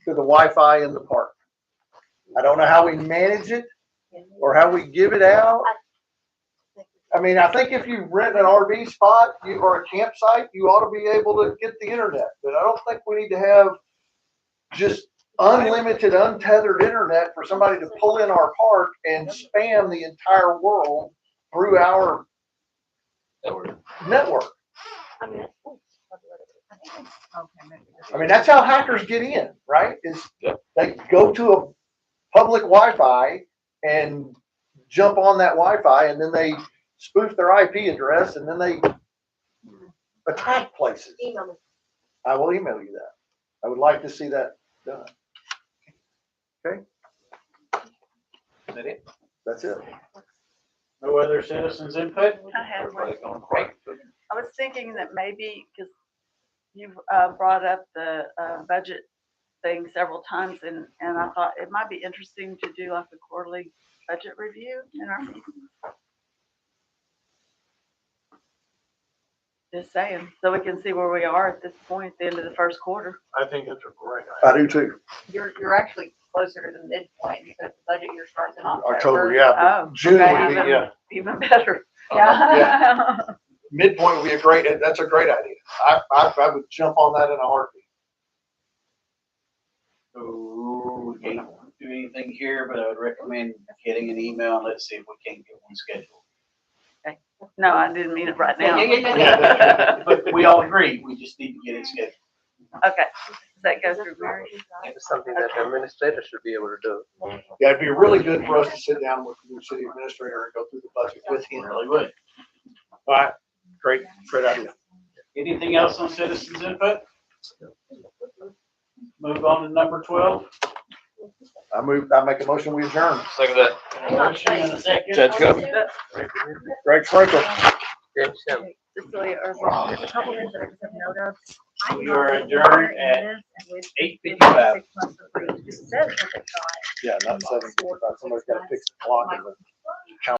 to the Wi-Fi in the park. I don't know how we manage it or how we give it out. I mean, I think if you rent an RV spot or a campsite, you ought to be able to get the internet. But I don't think we need to have just unlimited, untethered internet for somebody to pull in our park and spam the entire world through our network. I mean, that's how hackers get in, right? Is they go to a public Wi-Fi and jump on that Wi-Fi, and then they spoof their IP address, and then they attack places. I will email you that. I would like to see that done. Okay? Is that it? That's it. No other citizens input? I have one. Everybody going great. I was thinking that maybe, because you've brought up the budget thing several times, and I thought it might be interesting to do like a quarterly budget review in our meeting. Just saying, so we can see where we are at this point at the end of the first quarter. I think it's a great I do too. You're actually closer to the midpoint because the budget year starts in October. October, yeah. Oh, June okay, would be, yeah. even better. Yeah. Midpoint would be that's a great idea. I would jump on that in a heartbeat. So we can't do anything here, but I would recommend getting an email and let's see if we can get one scheduled. No, I didn't mean it right now. Yeah, but we all agree, we just need to get it scheduled. Okay, does that go through Mary? It's something that the administrator should be able to do. Yeah, it'd be really good for us to sit down with the new city administrator and go through the budget with him. Really would. All right, great idea. Anything else on citizens input? Move on to number 12. I make a motion, we adjourn. Second that. Motion and a second. Judge Go. Greg Sprinkle. James Shem. Cecilia, There's a couple things that I just have note of. We are adjourned at 8:55. Just says what they thought. Yeah, not 7:55. Somebody's got to fix the clock.